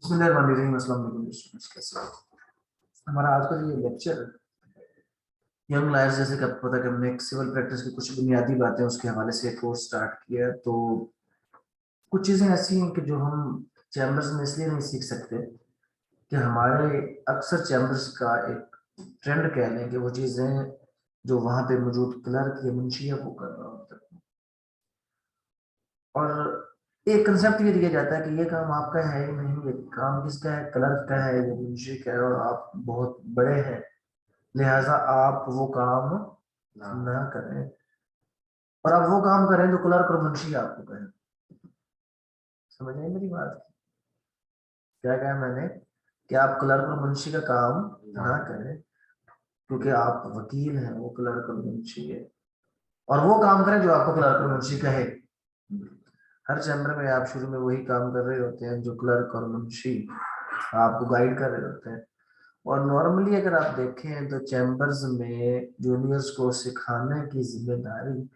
बिस्मिल्लाहिर्रहमानिर्रहीम। अस्सलाम वालेकुम स्टूडेंट्स, कैसे हो? हमारा आज का जो ये लेक्चर यंग लायर्स, जैसे कि आपको पता है कि हमने एक सिविल प्रैक्टिस की कुछ बुनियादी बातें उसके हवाले से कोर्स स्टार्ट किया है। तो कुछ चीज़ें ऐसी हैं कि जो हम चैम्बर्स में इसलिए नहीं सीख सकते कि हमारे अक्सर चैम्बर्स का एक ट्रेंड कह लें कि वो चीज़ें जो वहाँ पे मौजूद क्लर्क या मुंशी है वो कर रहा होता है। और एक कंसेप्ट ये दिया जाता है कि ये काम आपका है ही नहीं, ये काम किसका है, क्लर्क का है या मुंशी का है, और आप बहुत बड़े हैं लिहाजा आप वो काम ना करें, और आप वो काम करें जो क्लर्क और मुंशी आपको कहें। समझ आई मेरी बात? क्या कहा मैंने? कि आप क्लर्क और मुंशी का काम ना करें, क्योंकि आप वकील हैं, वो क्लर्क और मुंशी है, और वो काम करें जो आपको क्लर्क और मुंशी कहे। हर चैम्बर में आप शुरू में वही काम कर रहे होते हैं जो क्लर्क और मुंशी आपको गाइड कर रहे होते हैं। और नॉर्मली अगर आप देखें तो चैम्बर्स में जूनियर्स को सिखाने की जिम्मेदारी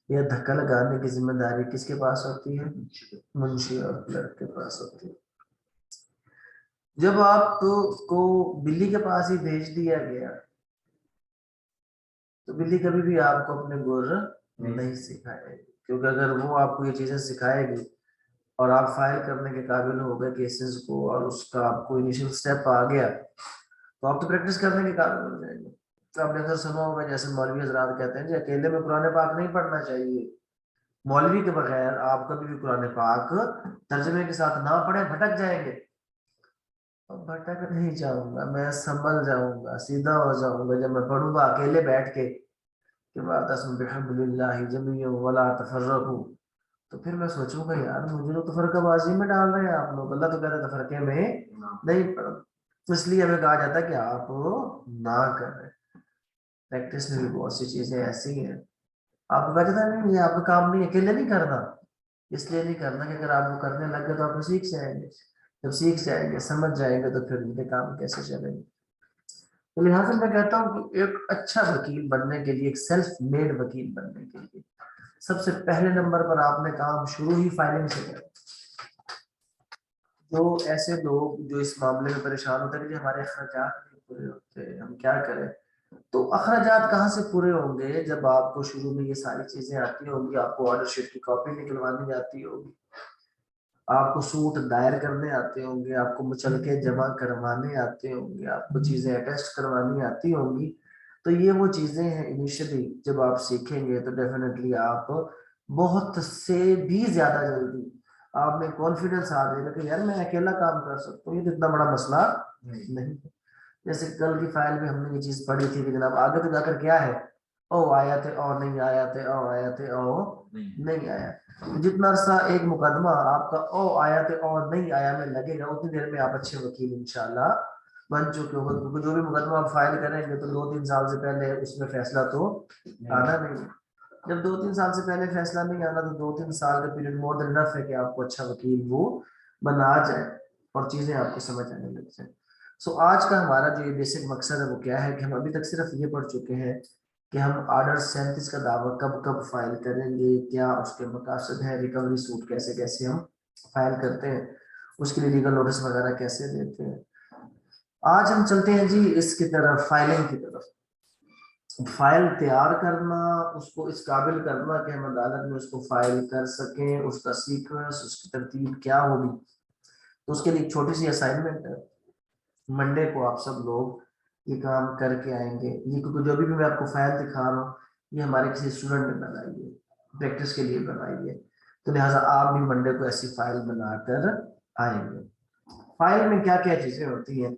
या धक्का लगाने की जिम्मेदारी किसके पास होती है? मुंशी और क्लर्क के पास होती है। जब आप को बिल्ली के पास ही भेज दिया गया तो बिल्ली कभी भी आपको अपने गुर नहीं सिखाएगी, क्योंकि अगर वो आपको ये चीजें सिखाएगी और आप फाइल करने के काबिल हो गए केसेस को, और उसका आपको इनिशियल स्टेप आ गया, तो आप तो प्रैक्टिस करने के काबिल हो जाएंगे। तो आपने अक्सर सुना होगा, जैसे मौलवी हजरात कहते हैं जी अकेले में कुरान पाक नहीं पढ़ना चाहिए, मौलवी के बगैर आप कभी भी कुरान पाक तर्जमे के साथ ना पढ़े, भटक जाएंगे। और भटक नहीं जाऊंगा, मैं संभल जाऊंगा, सीधा हो जाऊंगा जब मैं पढ़ूंगा अकेले बैठ के कि वातसिमू बिहब्लिल्लाहि जमीअन वला तफर्रकू। तो फिर मैं सोचूंगा यार मुझे तो तफरकाबाजी में डाल रहे हैं आप लोग, अल्लाह तो कहता है तफरके में नहीं पढ़ो। तो इसलिए हमें कहा जाता है कि आप ना करें। प्रैक्टिस में भी बहुत सी चीजें ऐसी हैं, आपको कहा जाता है नहीं ये आपका काम नहीं, अकेले नहीं करना। इसलिए नहीं करना कि अगर आप वो करने लग गए तो आप सीख जाएंगे, जब सीख जाएंगे समझ जाएंगे तो फिर उनके काम कैसे चलेंगे। तो लिहाजा मैं कहता हूँ कि एक अच्छा वकील बनने के लिए, एक सेल्फ मेड वकील बनने के लिए सबसे पहले नंबर पर आपने काम शुरू ही फाइलिंग से करें। जो ऐसे लोग जो इस मामले में परेशान होते हैं कि हमारे अखराजात नहीं पूरे होते, हम क्या करें, तो अखराजात कहाँ से पूरे होंगे जब आपको शुरू में ये सारी चीजें आती होंगी, आपको ऑर्डर शीट की कॉपी निकलवानी आती होगी, आपको सूट दायर करने आते होंगे, आपको मुचलके जमा करवाने आते होंगे, आपको चीजें अटेस्ट करवानी आती होंगी। तो ये वो चीजें हैं इनिशियली जब आप सीखेंगे तो डेफिनेटली आप बहुत से भी ज्यादा जल्दी आप में कॉन्फिडेंस आ जाएगा कि यार मैं अकेला काम कर सकता हूँ, ये तो इतना बड़ा मसला नहीं है। जैसे कल की फाइल में हमने ये चीज पढ़ी थी, लेकिन अब आगे तो जाकर क्या है, ओ आया थे और नहीं आया थे, ओ आया थे ओ नहीं आया। तो जितना अरसा एक मुकदमा आपका ओ आया थे और नहीं आया में लगेगा, उतनी देर में आप अच्छे वकील इंशाल्लाह बन चुके होंगे, क्योंकि जो भी मुकदमा आप फाइल करेंगे तो 2-3 साल से पहले उसमें फैसला तो आना नहीं है। जब 2-3 साल से पहले फैसला नहीं आना तो 2-3 साल का पीरियड मोर देन इनफ है कि आपको अच्छा वकील वो बना जाए और चीजें आपको समझ आने लग जाए। सो आज का हमारा जो ये बेसिक मकसद है वो क्या है कि हम अभी तक सिर्फ ये पढ़ चुके हैं कि हम ऑर्डर 37 का दावा कब कब फाइल करेंगे, क्या उसके मकासद है, रिकवरी सूट कैसे कैसे हम फाइल करते हैं, उसके लिए लीगल नोटिस वगैरह कैसे देते हैं। आज हम चलते हैं जी इसकी तरफ, फाइलिंग की तरफ। फाइल तैयार करना, उसको इस काबिल करना कि हम अदालत में उसको फाइल कर सकें, उसका सीक्वेंस, उसकी तरतीब क्या होगी। तो उसके लिए एक छोटी सी असाइनमेंट है, मंडे को आप सब लोग ये काम करके आएंगे। ये क्योंकि जो भी मैं आपको फाइल दिखा रहा हूँ ये हमारे किसी स्टूडेंट ने बनाई है, प्रैक्टिस के लिए बनाई है, तो लिहाजा आप भी मंडे को ऐसी फाइल बनाकर आएंगे। फाइल में क्या क्या चीजें होती हैं?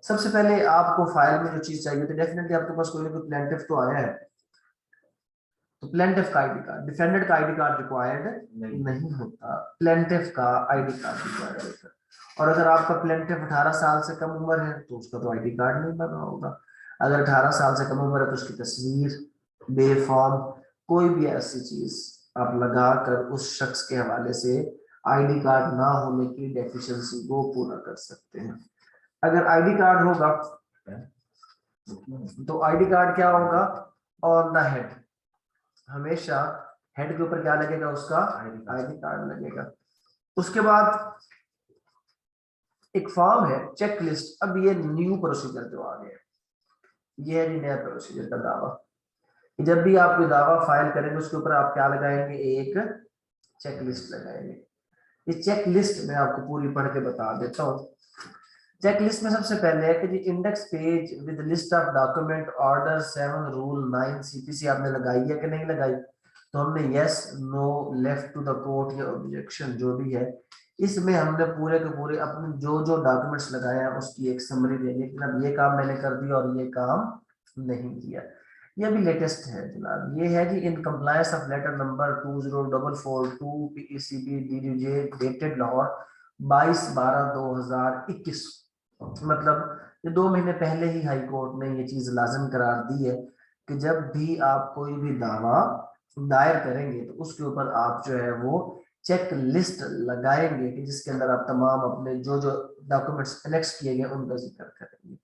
सबसे पहले आपको फाइल में जो चीज चाहिए तो डेफिनेटली आपके पास कोई ना कोई प्लेंटिफ तो आया है, तो प्लेंटिफ का आईडी कार्ड, डिफेंडेड का आईडी कार्ड रिक्वायर्ड नहीं होता, प्लेंटिफ का आईडी कार्ड रिक्वायर्ड होता है। और अगर आपका प्लेंटिफ 18 साल से कम उम्र है तो उसका तो आईडी कार्ड नहीं बना होगा। अगर 18 साल से कम उम्र है तो उसकी तस्वीर, बेफॉर्म, कोई भी ऐसी चीज आप लगाकर उस शख्स के हवाले से आईडी कार्ड ना होने की डेफिशिएंसी को पूरा कर सकते हैं। अगर आईडी कार्ड होगा तो आईडी कार्ड क्या होगा, ऑन द हेड, हमेशा हेड के ऊपर क्या लगेगा, उसका आईडी कार्ड लगेगा। उसके बाद एक फॉर्म है चेक लिस्ट। अब ये न्यू प्रोसीजर जो आ गया, ये है नया प्रोसीजर का दावा। जब भी आप कोई दावा फाइल करेंगे उसके ऊपर आप क्या लगाएंगे, एक चेक लिस्ट लगाएंगे। इस चेक लिस्ट में आपको पूरी पढ़ के बता देता हूँ। चेक लिस्ट में सबसे पहले है कि जी index page with list of document order 7 rule 9 CPC आपने लगाई है कि नहीं लगाई। तो हमने yes no left to the court या ऑब्जेक्शन जो भी है, इसमें हमने पूरे के पूरे अपने जो जो डॉक्यूमेंट्स लगाए हैं उसकी एक समरी देनी है। अब ये काम मैंने कर दिया और ये काम नहीं किया। ये भी लेटेस्ट है जनाब, ये है कि in compliance of letter number 20442 PECB DDJ dated Lahore 22/12/2021। मतलब ये 2 महीने पहले ही हाई कोर्ट ने ये चीज लाजिम करार दी है कि जब भी आप कोई भी दावा दायर करेंगे तो उसके ऊपर आप जो है वो चेक लिस्ट लगाएंगे कि जिसके अंदर आप तमाम अपने जो जो डॉक्यूमेंट्स एनेक्स किए गए उनका जिक्र करेंगे।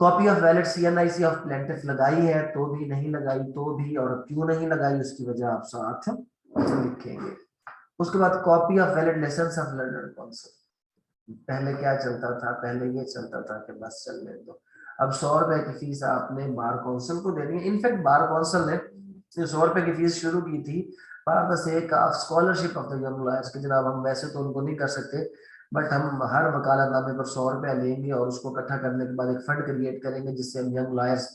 Copy of valid CNIC of plaintiff लगाई है तो भी, नहीं लगाई तो भी, और क्यों नहीं लगाई उसकी वजह आप साथ लिखेंगे। उसके बाद copy of valid licence of London council. पहले क्या चलता था, पहले ये चलता था कि बस चलने दो। अब 100 रुपए की फीस आपने बार काउंसिल को देनी है। इनफैक्ट बार काउंसिल ने 100 रुपए की फीस शुरू की थी for the sake of scholarship of the young lawyers कि जनाब हम वैसे तो उनको नहीं कर सकते, बट हम हर वकालतनामे पर 100 रुपया लेंगे और उसको इकट्ठा करने के बाद एक फंड क्रिएट करेंगे जिससे हम यंग लॉयर्स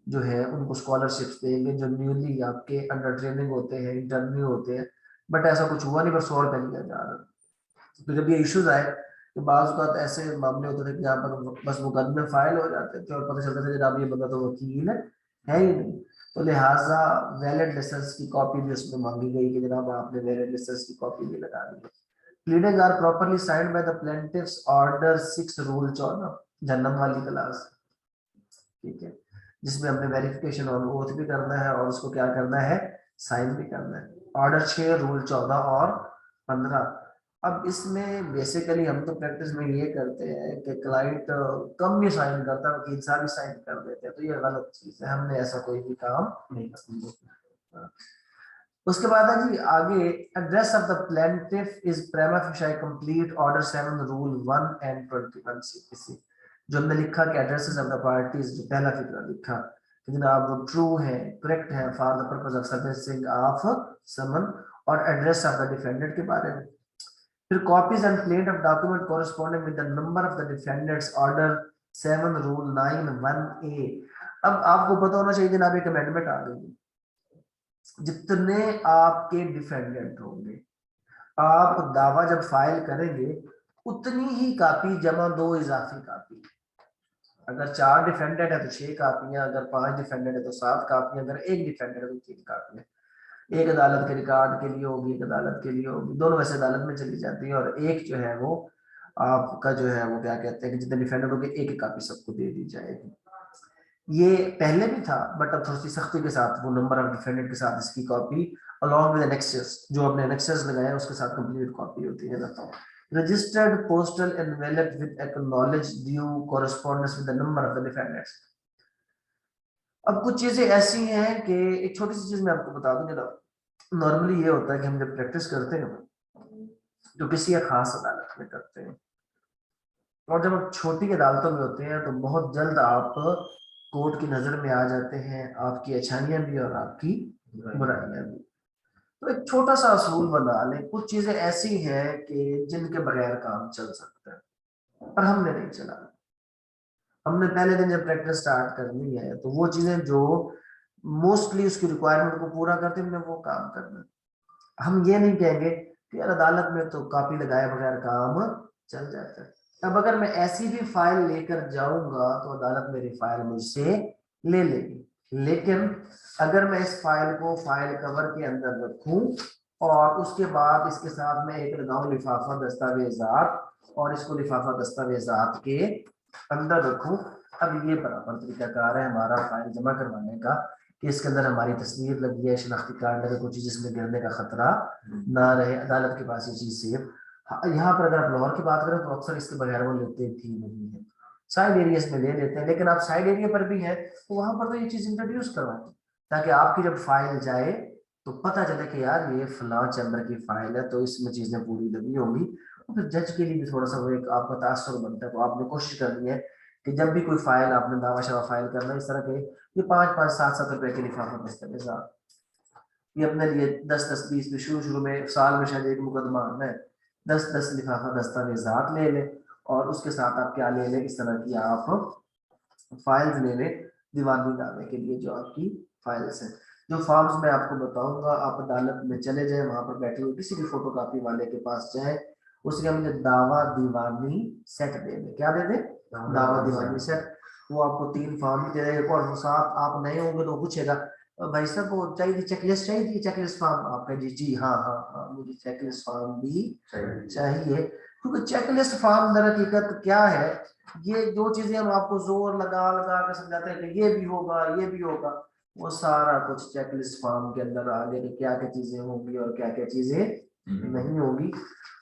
जो है उनको स्कॉलरशिप्स देंगे जो न्यूली आपके अंडर ट्रेनिंग होते हैं, इंटरव्यू होते हैं। बट ऐसा कुछ हुआ नहीं, पर 100 रुपया लिया जा रहा है। तो जब ये इश्यूज आए तो बाज़ औक़ात ऐसे मामले होते थे कि जहाँ पर बस मुकदमे फाइल हो जाते थे और पता चलता था जनाब ये बंदा तो वकील है ही नहीं। तो लिहाजा वैलिड लाइसेंस की कॉपी भी उसमें मांगी गई कि जनाब आपने वैलिड लाइसेंस की कॉपी भी लगा दी है। Pleading are properly signed by the plaintiffs order 6 rule 14 जन्नम वाली क्लास, ठीक है, जिसमें हमने वेरिफिकेशन और ओथ भी करना है और उसको क्या करना है, साइन भी करना है। ऑर्डर 6 रूल 14 और 15। अब इसमें बेसिकली हम तो प्रैक्टिस में ये करते हैं कि क्लाइंट कम ही साइन करता है, वकील साहब भी साइन कर देते हैं, तो ये गलत चीज है, हमने ऐसा कोई भी काम नहीं करना। उसके बाद है जी आगे, address of the plaintiff is prima facie complete order 7 rule 1 and 21 CPC. जो हमने लिखा कि एड्रेसेस ऑफ द पार्टीज, जो पहला फिक्रा लिखा कि जनाब वो ट्रू है, करेक्ट है for the purpose of servicing of summon, और एड्रेस ऑफ द डिफेंडेंट के बारे में। फिर copies and plaint of document corresponding with the number of the defendants order 7 rule 9 1A। अब आपको पता होना चाहिए जनाब एक अमेंडमेंट आ गई, जितने आपके डिफेंडेंट होंगे आप दावा जब फाइल करेंगे उतनी ही कापी जमा 2 इजाफी कापी। अगर 4 डिफेंडेंट है तो 6 कापियां, अगर 5 डिफेंडेंट है तो 7 कापियां, अगर एक डिफेंडेंट है तो 3 कापियां। एक अदालत के रिकॉर्ड के लिए होगी, एक अदालत के लिए होगी, दोनों वैसे अदालत में चली जाती है, और एक जो है वो आपका जो है वो क्या कहते हैं कि जितने डिफेंडेंट होंगे एक एक कापी सबको दे दी जाएगी। ये पहले भी था बट अब थोड़ी सी सख्ती के साथ वो नंबर ऑफ डिफेंडेंट के साथ इसकी कॉपी अलॉन्ग विद एनेक्सेस, जो आपने एनेक्सेस लगाया उसके साथ कंप्लीट कॉपी होती है ना। Registered postal envelope with acknowledge due correspondence with the number of the defendants. अब कुछ चीजें ऐसी हैं कि एक छोटी सी चीज मैं आपको बता दूं जनाब, नॉर्मली ये होता है कि हम जब प्रैक्टिस करते हैं तो किसी एक खास अदालत में करते हैं, और जब आप छोटी अदालतों में होते हैं तो बहुत जल्द आप कोर्ट की नजर में आ जाते हैं, आपकी अच्छाइयां भी और आपकी बुराइयां भी। तो एक छोटा सा असूल बना लें, कुछ चीजें ऐसी हैं कि जिनके बगैर काम चल सकता है पर हमने नहीं चला। हमने पहले दिन जब प्रैक्टिस स्टार्ट करनी है तो वो चीजें जो मोस्टली उसकी रिक्वायरमेंट को पूरा करते हैं हमने वो काम करना है। हम ये नहीं कहेंगे कि यार अदालत में तो कॉपी लगाए बगैर काम चल जाता है। अब अगर मैं ऐसी भी फाइल लेकर जाऊंगा तो अदालत मेरी फाइल मुझसे ले लेगी, लेकिन अगर मैं इस फाइल को फाइल कवर के अंदर रखूं और उसके बाद इसके साथ में एक लगाऊं लिफाफा दस्तावेजात और इसको लिफाफा दस्तावेजात के अंदर रखूं, अब ये बराबर तरीकाकार है हमारा फाइल जमा करवाने का कि इसके अंदर हमारी तस्वीर लगी है, शनाख्ती कार्ड लगे, कोई चीज इसमें गिरने का खतरा ना रहे, अदालत के पास ये चीज सेफ। यहाँ पर अगर आप लाहौर की बात करें तो अक्सर इसके बगैर वो लेते भी नहीं है, साइड एरियाज में ले लेते हैं, लेकिन आप साइड एरिया पर भी है तो वहां पर तो ये चीज इंट्रोड्यूस करवाएं ताकि आपकी जब फाइल जाए तो पता चले कि यार ये फलां चैम्बर की फाइल है तो इसमें चीजें पूरी लगी होंगी तो फिर जज के लिए भी थोड़ा सा वो एक आपका तासुर बनता है। तो आपने कोशिश करनी है कि जब भी कोई फाइल आपने दावा शवा फाइल करना है, इस तरह के ये 5-5, 7-7 रुपए के लिफाफा दस्तावेजात, ये अपने लिए 10-10, 20 में शुरू शुरू में साल में शायद एक मुकदमा आना है, 10-10 लिफाफा दस्तावेजात ले लें। और उसके साथ आप क्या ले लें, इस तरह की आप फाइल्स ले लें दीवानी दावे के लिए, जो आपकी फाइल्स हैं। जो फॉर्म्स मैं आपको बताऊंगा, आप अदालत में चले जाएं, वहां पर बैठे हुए किसी भी फोटोकॉपी वाले के पास जाएं, उसके मुझे दावा दीवानी सेट दे दें। क्या दे दें? दावा दीवानी सेट। वो आपको 3 फॉर्म दे देगा। और साथ आप नए होंगे तो पूछेगा, भाई साहब वो चाहिए चेकलिस्ट, चाहिए चेकलिस्ट फॉर्म आपका? जी जी हाँ हाँ हाँ, मुझे चेकलिस्ट फॉर्म भी चाहिए। क्योंकि चेकलिस्ट फॉर्म दर हकीकत क्या है, ये जो चीजें हम आपको जोर लगा लगा कर समझाते हैं कि ये भी होगा ये भी होगा, वो सारा कुछ चेकलिस्ट फॉर्म के अंदर आ गया कि क्या क्या चीजें होंगी और क्या क्या चीजें नहीं होगी।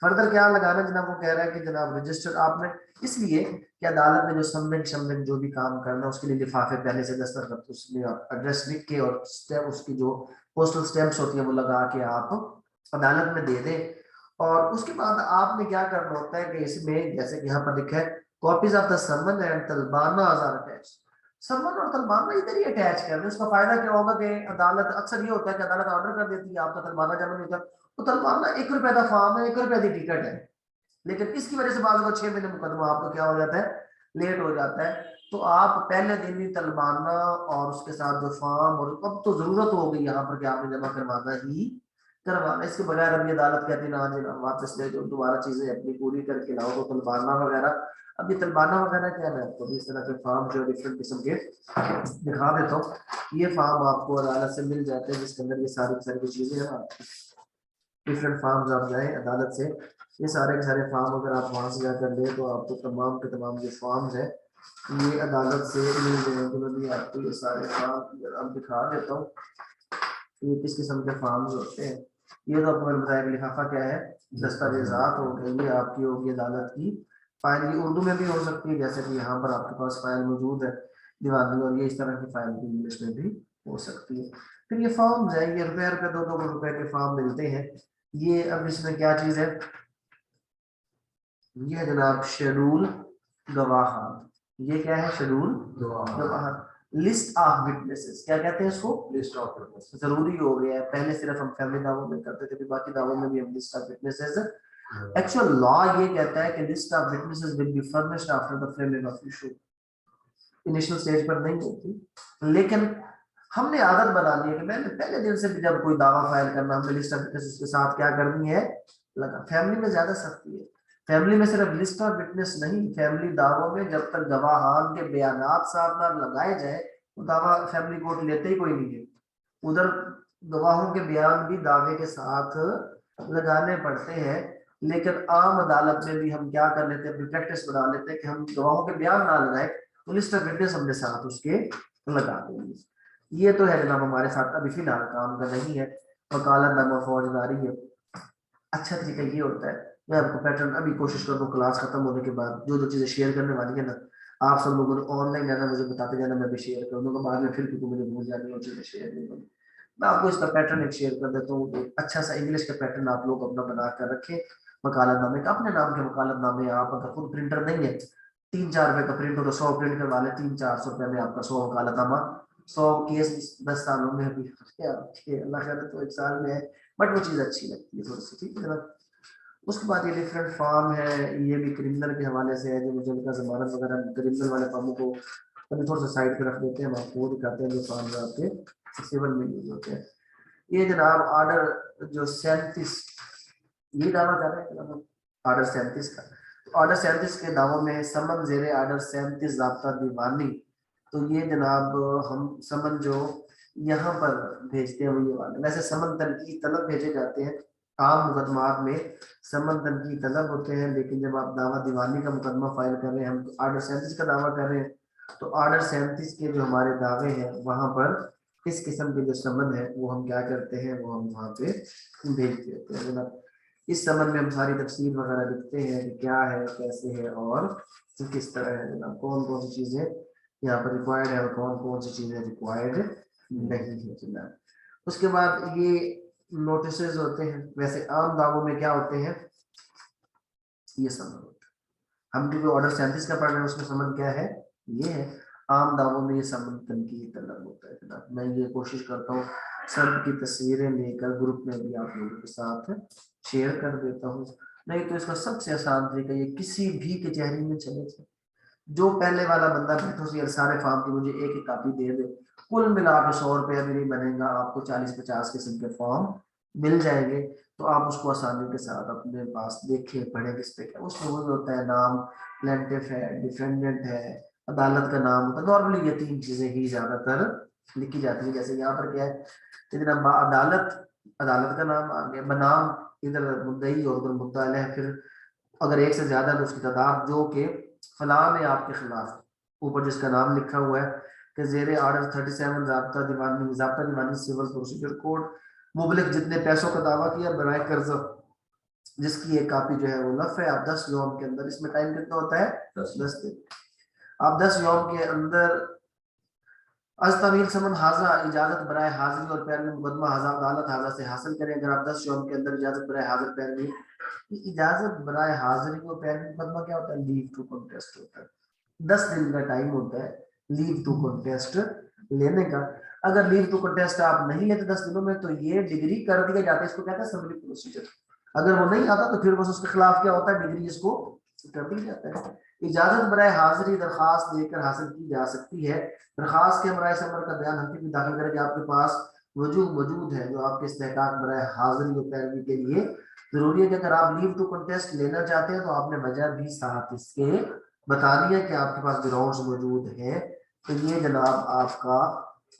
फर्दर क्या लगाना जनाब, वो कह रहा है कि जनाब रजिस्टर आपने, इसलिए कि अदालत में जो सबमिट शमिट जो भी काम करना है उसके लिए लिफाफे पहले से दस्तखत, उसमें एड्रेस लिख के और स्टैम्प, उसकी जो पोस्टल स्टैम्प्स होती है वो लगा के आप अदालत में दे दें। और उसके बाद आपने क्या करना होता है कि इसमें जैसे कि यहाँ पर लिखा है, copies of the summon and तलबाना आर अटैच। समन और तलबाना इधर ही अटैच कर दें। उसका फायदा क्या होगा कि अदालत, अक्सर ये होता है कि अदालत ऑर्डर कर देती है, आपका तलबाना जमा नहीं होता, तो तलबाना 1 रुपए का फॉर्म है, 1 रुपए की टिकट है, लेकिन इसकी वजह से बाद में 6 महीने मुकदमा आपको क्या हो जाता है, लेट हो जाता है। तो आप पहले दिन ही तलबाना और उसके साथ जो फॉर्म, और अब तो जरूरत हो गई यहाँ पर कि आपने जमा करवाना ही करवाना, इसके बगैर अभी अदालत कहती ना जी वापस ले जाओ, दोबारा चीजें अपनी पूरी करके लाओ। तो तलबाना वगैरह, अब ये तलबाना वगैरह क्या है, आपको इस तरह के फॉर्म जो डिफरेंट किस्म के दिखा देता हूँ। ये फॉर्म आपको अदालत से मिल जाते हैं जिसके अंदर ये सारी सारी चीजें हैं। डिफरेंट फॉर्म्स आप जाए अदालत से, ये सारे के सारे फॉर्म अगर आप वहां से जाकर ले तो आपको तमाम के तमाम जो फॉर्म्स है ये अदालत से मिल जाएंगे। मैं भी आपको ये सारे फॉर्म अब दिखा देता हूँ, ये किस किस्म के फॉर्म्स होते हैं। ये तो आपको मैंने बताया कि लिफाफा क्या है, दस्तावेजात हो गए, ये आपकी होगी अदालत की फाइल। ये उर्दू में भी हो सकती है, जैसे कि यहाँ पर आपके पास फाइल मौजूद है दीवानी, और ये इस तरह की फाइल भी इंग्लिश में भी हो सकती है। फिर ये फॉर्म्स है, ये रुपये रुपये 2-2 रुपए के फॉर्म मिलते हैं। ये अब इसमें क्या चीज है, ये है जनाब शेड्यूल गवाह। ये क्या है? शेड्यूल गवाह। लिस्ट ऑफ विटनेसेस, क्या कहते हैं इसको? List of witnesses. जरूरी हो गया है, पहले सिर्फ हम फैमिली दावों में करते थे, बाकी दावों में भी हम list of witnesses. Actual law ये कहता है कि list of witnesses will be furnished after the framing of issue. Initial stage पर नहीं होती, लेकिन हमने आदत बना ली है कि मैंने पहले दिन से भी जब कोई दावा फाइल करना, हमने लिस्ट ऑफ विटनेसेस के साथ क्या करनी है, लगा। फैमिली में ज्यादा सख्ती है, फैमिली में सिर्फ लिस्ट ऑफ विटनेस नहीं, फैमिली दावों में जब तक गवाहान के बयानात साथ ना लगाए जाए वो दावा फैमिली कोर्ट लेते ही कोई नहीं है। उधर गवाहों के बयान भी दावे के साथ लगाने पड़ते हैं, लेकिन आम अदालत में भी हम क्या कर लेते हैं, प्रैक्टिस बना लेते हैं कि हम गवाहों के बयान ना लगाए तो लिस्ट ऑफ विटनेस हमने साथ उसके लगा देंगे। ये तो है जनाब हमारे साथ अभी फिलहाल काम का नहीं है, वकालतनामा फौजदारी है। अच्छा तरीका ये होता है, मैं आपको पैटर्न अभी कोशिश कर दूं क्लास खत्म होने के बाद जो जो चीजें शेयर करने वाली है ना, आप सब लोगों ने ऑनलाइन है ना, मुझे बताते जाना, मैं भी शेयर कर दूंगा बाद में, फिर क्योंकि मुझे भूल जानी और चीजें शेयर नहीं होगी। मैं आपको इसका पैटर्न एक शेयर कर देता हूँ, अच्छा सा इंग्लिश का पैटर्न आप लोग अपना बना कर रखें। वकालतनामे का, अपने नाम के वकालतनामे, आप अगर खुद प्रिंटर नहीं है, 3-4 रुपए का प्रिंट हो तो 100 प्रिंट करवा ले, 300-400 रुपए में आपका 100 वकालतनामा। 100 केस 10 सालों में अभी अल्लाह करे तो 1 साल में है, बट वो चीज अच्छी लगती है थोड़ी सी, ठीक है ना। उसके बाद ये डिफरेंट फॉर्म है, ये भी क्रिमिनल के हवाले से है, जो मुझे उनका जमानत वगैरह, क्रिमिनल वाले फॉर्मों को अभी थोड़ा सा साइड पे रख देते हैं, हम आपको वो दिखाते हैं जो फॉर्म आपके सिविल में यूज होते हैं। ये जनाब ऑर्डर जो 37, ये दावा कर रहे हैं जनाब ऑर्डर 37 का। ऑर्डर 37 के दावों में समन जेरे ऑर्डर 37 ज़ाब्ता दीवानी, तो ये जनाब हम समन जो यहाँ पर भेजते हैं वो ये वाले, वैसे समन तनकीद तलब भेजे जाते हैं आम मुकदमात में, समन तनकीद तलब होते हैं, लेकिन जब आप दावा दीवानी का मुकदमा फाइल कर रहे हैं, हम ऑर्डर 37 का दावा कर रहे हैं, तो ऑर्डर 37 के जो हमारे दावे हैं वहां पर इस किस्म के जो समन है वो हम क्या करते हैं, वो हम वहां पे भेज देते हैं जनाब। इस समन में हम सारी तफसील वगैरह लिखते हैं कि क्या है, कैसे है और किस तरह है जनाब, कौन कौन सी चीजें यहाँ पर रिक्वायर्ड है और कौन कौन सी चीजें रिक्वायर्ड नहीं है जनाब। उसके बाद ये नोटिस होते हैं, वैसे आम दावों में क्या होते हैं, ये समन होता है। हम जो ऑर्डर 37 का पढ़ रहे हैं उसमें समन क्या है, ये है। आम दावों में ये समन तनकीद तलब होता है जनाब। मैं ये कोशिश करता हूँ सब की तस्वीरें लेकर ग्रुप में भी आप लोगों के साथ शेयर कर देता हूँ। नहीं तो इसका सबसे आसान तरीका ये किसी भी कचहरी में चले जाए, जो पहले वाला बंदा बैठो से सारे फॉर्म की मुझे एक ही कॉपी दे दे, कुल मिला के 100 रुपया भी नहीं बनेगा, आपको 40-50 किस्म के फॉर्म मिल जाएंगे। तो आप उसको आसानी के साथ अपने पास देखिए पढ़े किस पे क्या उसमें वही होता है, नाम प्लेंटिफ है, डिफेंडेंट है, अदालत का नाम होता है। नॉर्मली ये 3 चीजें ही ज्यादातर लिखी जाती है। जैसे यहाँ पर क्या है, इधर अदालत, अदालत का नाम आ गया, बनाम इधर मुद्दई और उधर मुद्दा है। फिर अगर एक से ज्यादा तो उसकी तादाद, जो कि फलां ने आपके खिलाफ ऊपर जिसका नाम लिखा हुआ है कि जेर आर्डर 37 ज़ाब्ता दीवानी सिविल प्रोसीजर कोड मुबलिक जितने पैसों का दावा किया बराए कर्जा, जिसकी एक कॉपी जो है वो लफ है, आप 10 यौम के अंदर, इसमें टाइम कितना होता है 10 दिन, आप 10 यौम के अंदर अस्तमील समन हाजा इजाजत बराए हाजिरी और पैरवी मुकदमा हाजा अदालत हाजा से हासिल करें। अगर आप 10 यौम के अंदर इजाजत बराए हाजिर पैरवी, इजाजत बराए हाजिरी और पैरवी मुकदमा क्या होता है, लीव टू कॉन्टेस्ट होता है। 10 दिन का टाइम होता है लीव टू कॉन्टेस्ट लेने का। अगर लीव टू कॉन्टेस्ट आप नहीं लेते 10 दिनों में तो ये डिग्री कर दिया जाता है, इसको कहते हैं समरी प्रोसीजर। अगर वो नहीं आता तो फिर बस उसके खिलाफ क्या होता है, डिग्री इसको कर दिया जाता है। इजाजत बराए हाजिरी दरखास्त देकर हासिल की जा सकती है। दरखास्त के बराए समर का बयान हल्की भी दाखिल करें कि आपके पास वजूद मौजूद है जो आपके इस्तेहकाक बराए हाजिरी और पैरवी के लिए जरूरी है। कि अगर आप लीव टू कॉन्टेस्ट लेना चाहते हैं तो आपने वजह भी साथ इसके बता दिया कि आपके पास ग्राउंड्स मौजूद है। तो ये जनाब आपका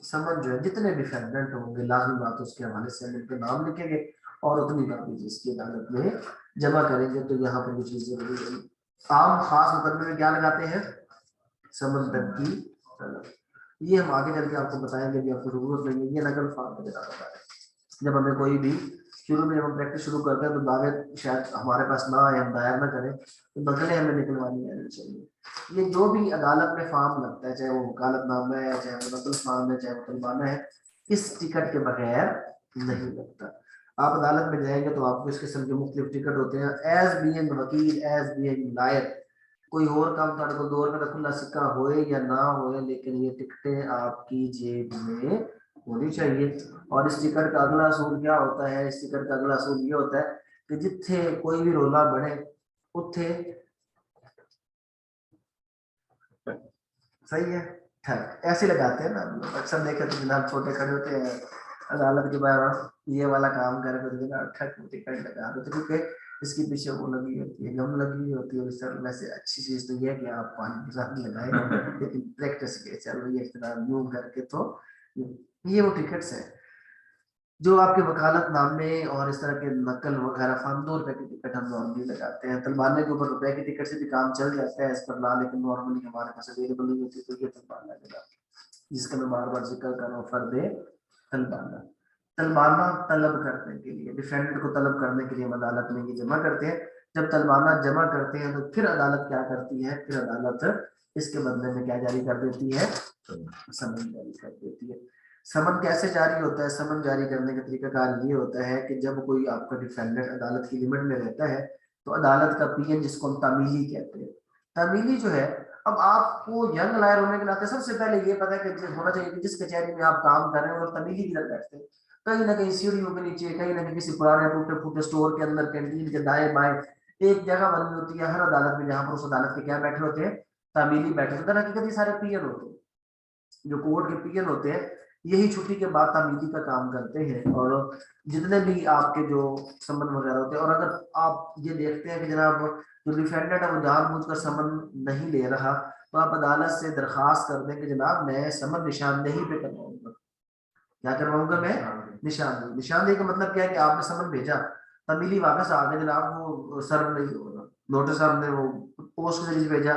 समन जो है, जितने डिफेंडेंट होंगे लाजमी बात उसके हवाले से उनके नाम लिखेंगे और उतनी काफी जिसकी अदालत में जमा करेंगे। तो यहाँ पर भी चीज जरूरी है। आम खास मुकदमे में क्या लगाते हैं, समन की तलब। ये हम आगे चल के आपको बताएंगे, भी आपको जरूरत नहीं है, ये नकल फार्म में बता है। जब हमें कोई भी शुरू में हम प्रैक्टिस शुरू करते हैं तो दावे शायद हमारे पास ना आए, हम दायर ना करें, तो नकलें हमें निकलवानी आनी चाहिए। ये जो भी अदालत में फार्म लगता है, चाहे वो वकालतनामा है, चाहे वो नकल फार्म है, चाहे वो तलबाना है, इस टिकट के बगैर नहीं लगता। आप अदालत में जाएंगे तो आपको इस किस्म के मुख्तलिफ टिकट होते हैं, एज बीइंग वकील, एज बीइंग लायर। कोई और काम ਤੁਹਾਡੇ ਕੋਲ 2 रुपए का खुला सिक्का होए या ना होए, लेकिन ये टिकटें आपकी जेब में होनी चाहिए। और इस टिकट का अगला असूल क्या होता है, इस टिकट का अगला असूल ये होता है कि जिथे कोई भी रोला बने उथे, सही है, ठक ऐसे लगाते हैं ना हम लोग। अक्सर देखे तो जनाब छोटे खड़े होते हैं अदालत के बाहर, ये वाला काम करके तो जनाब ठक टिकट लगा देते, क्योंकि इसके पीछे वो लगी होती है, गम लगी हुई होती है। और इस तरह वैसे अच्छी चीज तो ये है कि आप पानी के साथ लगाए, लेकिन प्रैक्टिस के चलो ये यूं करके तो ये वो टिकट्स है जो आपके वकालतनामे और इस तरह के नकल वगैरह फार्म। 2 रुपए की टिकट हम नॉर्मली लगाते हैं। तलबाने के ऊपर रुपए की टिकट से भी काम चल जाता है इस पर ला, लेकिन नॉर्मली हमारे पास अवेलेबल नहीं होती। तो ये तलबाना लगा जिसका मैं बार बार जिक्र कर रहा हूँ, फर्द तलबाना। तलबाना तलब करने के लिए, डिफेंडेंट को तलब करने के लिए हम अदालत में ये जमा करते हैं। जब तलबाना जमा करते हैं तो फिर अदालत क्या करती है, फिर अदालत इसके बदले में क्या जारी कर देती है, समन जारी कर देती है। समन कैसे जारी होता है, समन जारी करने का तरीकाकार ये होता है कि जब कोई आपका डिफेंडेंट अदालत की लिमिट में रहता है तो अदालत का पीएन, जिसको हम तामीली कहते हैं, तामीली जो है, अब आपको यंग लायर होने के नाते सबसे पहले ये पता है कि होना चाहिए कि जिस कचहरी में आप काम कर रहे हैं और तमीली की तरफ बैठते हैं, कहीं ना कहीं सीढ़ियों के नीचे, कहीं ना कहीं किसी पुराने टूटे फूटे स्टोर के अंदर, कैंटीन के दाएं बाएं एक जगह बनी होती है हर अदालत में, जहां पर उस अदालत के क्या बैठे होते हैं, तामीली बैठे होते हैं। हकीकत ये सारे पीएन होते हैं, जो कोर्ट के पीएन होते हैं, यही छुट्टी के बाद तामीली का काम करते हैं। और जितने भी आपके जो समन वगैरह होते हैं, और अगर आप ये देखते हैं कि जनाब जो डिफेंडेंट है वो जानबूझकर समन नहीं ले रहा, तो आप अदालत से दरखास्त कर दें कि जनाब मैं समन निशानदेही पे करवाऊंगा। क्या करवाऊंगा मैं, निशानदेही। निशानदेही का मतलब क्या है कि आपने समन भेजा, तमीली वापस आ गया, जनाब वो सर्व नहीं होगा, नोटिस आपने वो पोस्ट के जरिए भेजा,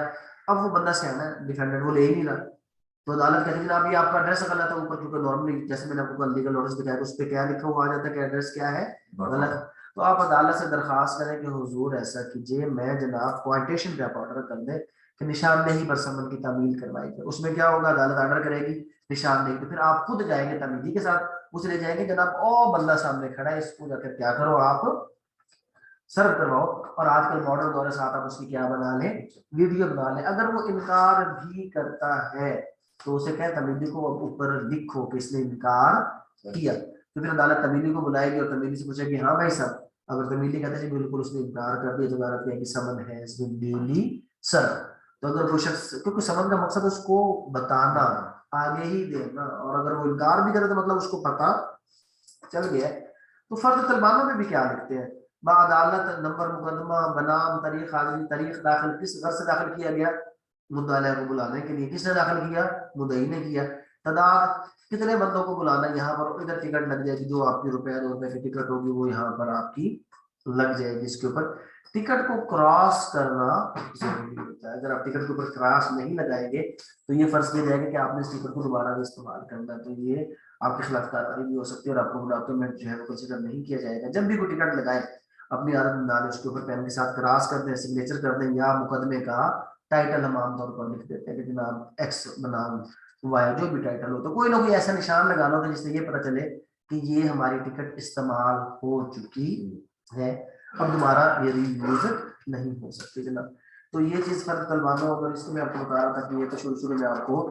अब वो बंदा सियाना है डिफेंडेंट, वो ले ही नहीं रहा, तो अदालत कहती है जनाब ये आपका एड्रेस गलत है ऊपर, क्योंकि नॉर्मली जैसे मैंने आपको लीगल नोटिस दिखाया उस पर क्या लिखा हुआ आ जाता है कि एड्रेस क्या है, गलत। तो आप अदालत से दरखास्त करें कि हुजूर ऐसा कीजिए, मैं जनाब क्वांटेशन पे आप ऑर्डर कर दें कि निशानदेही पर समन की तामील करवाई जाए। उसमें क्या होगा, अदालत ऑर्डर करेगी निशानदेही, तो फिर आप खुद जाएंगे तमीली के साथ, उसे ले जाएंगे, जनाब ओ बंदा सामने खड़ा है, इसको जाकर क्या करो आप सर्व करवाओ। और आजकल मॉडर्न दौर के साथ आप उसकी क्या बना लें, वीडियो बना लें। अगर वो इनकार भी करता है तो उसे कहें तमीमी को ऊपर लिखो कि इसने इनकार किया, तो फिर अदालत तमीमी को बुलाएगी और तमीमी से पूछेगी हाँ भाई साहब, अगर तमीमी कहते हैं बिल्कुल उसने इनकार कर दिया तो अदालत कहेगी समन है ड्यूली सर। तो अगर वो शख्स, क्योंकि समन का मकसद उसको बताना, आगे ही देना, और अगर वो इनकार भी करे तो मतलब उसको पता चल गया। तो फर्द तलबानों में भी क्या लिखते हैं, बादालत नंबर मुकदमा बनाम तारीख हाजिरी, तारीख दाखिल किस घर से दाखिल किया गया, मुद्दा को बुलाने के लिए, किसने दाखिल किया, मुद्दई ने किया। तादाद कितने बंदों को बुलाना, यहाँ पर इधर टिकट लग जाएगी, जो आपकी रुपया 2 रुपए की टिकट होगी वो यहाँ पर आपकी लग जाएगी। इसके ऊपर टिकट को क्रॉस करना जरूरी होता है। अगर आप टिकट के ऊपर क्रॉस नहीं लगाएंगे तो ये फर्ज किया जाएगा कि आपने इस टिकट को दोबारा भी इस्तेमाल करना है, तो ये आपके खिलाफ कार्रवाई भी हो सकती है और आपको डॉक्यूमेंट जो है वो कंसिडर नहीं किया जाएगा। जब भी कोई टिकट लगाए अपनी आदत में डालें, उसके ऊपर पेन के साथ क्रॉस कर दें, सिग्नेचर कर दें, या मुकदमे का टाइटल हम आमतौर पर लिख देते हैं कि जनाब एक्स बनाम वाई, जो भी टाइटल हो, तो कोई ना कोई ऐसा निशान लगा लो जिससे ये पता चले कि ये हमारी टिकट इस्तेमाल हो चुकी है, अब दोबारा ये यूज नहीं हो सकती जनाब। तो ये चीज फर्क तलवानो, अगर इसको मैं आपको बता रहा था कि ये तो शुरू शुरू में आपको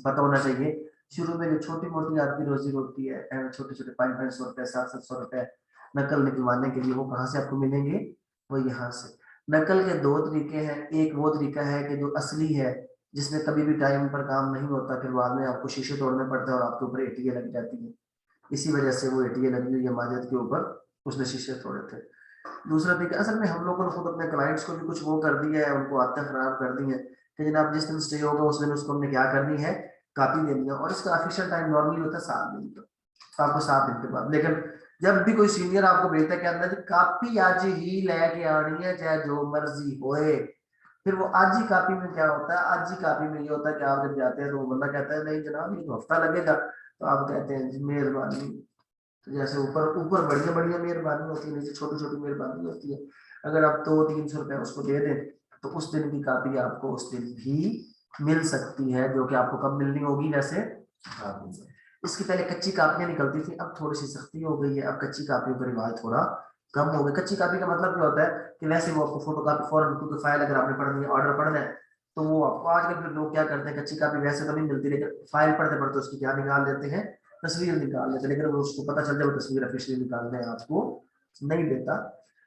पता होना चाहिए। शुरू में जो छोटी मोटी आपकी रोजी रोटी है, छोटे छोटे 500-500 रुपए 700-700 रुपए नकल निकलवाने के लिए, वो कहाँ से आपको मिलेंगे, वो यहाँ से। नकल के 2 तरीके हैं, एक वो तरीका है कि जो असली है जिसमें कभी भी टाइम पर काम नहीं होता, फिर बाद में आपको शीशे तोड़ने पड़ते हैं और आपके ऊपर एटीए लग जाती है, इसी वजह से वो एटीए लगी हुई है माजिद के ऊपर, उसने शीशे तोड़े थे। दूसरा तरीका, असल में हम लोगों ने खुद अपने क्लाइंट्स को भी कुछ वो कर दिया है, उनको आदतें खराब कर दी है कि जनाब जिस दिन स्टे होगा उस दिन उसको हमने क्या करनी है, कॉपी देनी है, और इसका ऑफिशियल टाइम नॉर्मली होता है 7 दिन का, तो आपको 7 दिन के बाद। लेकिन जब भी कोई सीनियर आपको भेजता है कि अंदर कॉपी आज ही लेके आनी है चाहे जो मर्जी होए, फिर वो आज ही कॉपी में क्या होता है, आज ही कॉपी में ये होता है कि आप जब जाते हैं तो वो बंदा कहता है नहीं जनाब ये तो हफ्ता लगेगा, तो आप कहते हैं जी मेहरबानी। तो जैसे ऊपर ऊपर बढ़िया बढ़िया मेहरबानी होती है, नीचे छोटी छोटी मेहरबानी होती है। अगर आप 200-300 रुपए उसको दे दें तो उस दिन की कॉपी आपको उस दिन भी मिल सकती है, जो कि आपको कब मिलनी होगी, जैसे इसकी पहले कच्ची कापियां निकलती थी, अब थोड़ी सी सख्ती हो गई है, अब कच्ची कापियों का रिवाज थोड़ा कम हो गया। कच्ची कापी का मतलब क्या होता है कि वैसे वो आपको फोटो कापी फौरन, क्योंकि फाइल अगर आपने पढ़नी है, ऑर्डर पढ़ना है, तो वो आपको आजकल फिर लोग क्या करते हैं, कच्ची कापी वैसे तो नहीं मिलती, लेकिन फाइल पढ़ते पढ़ते उसकी क्या निकाल लेते हैं, तस्वीर निकाल लेते हैं, लेकिन वो उसको पता चल जाए वो तस्वीर ऑफिशियली निकालने आपको नहीं देता।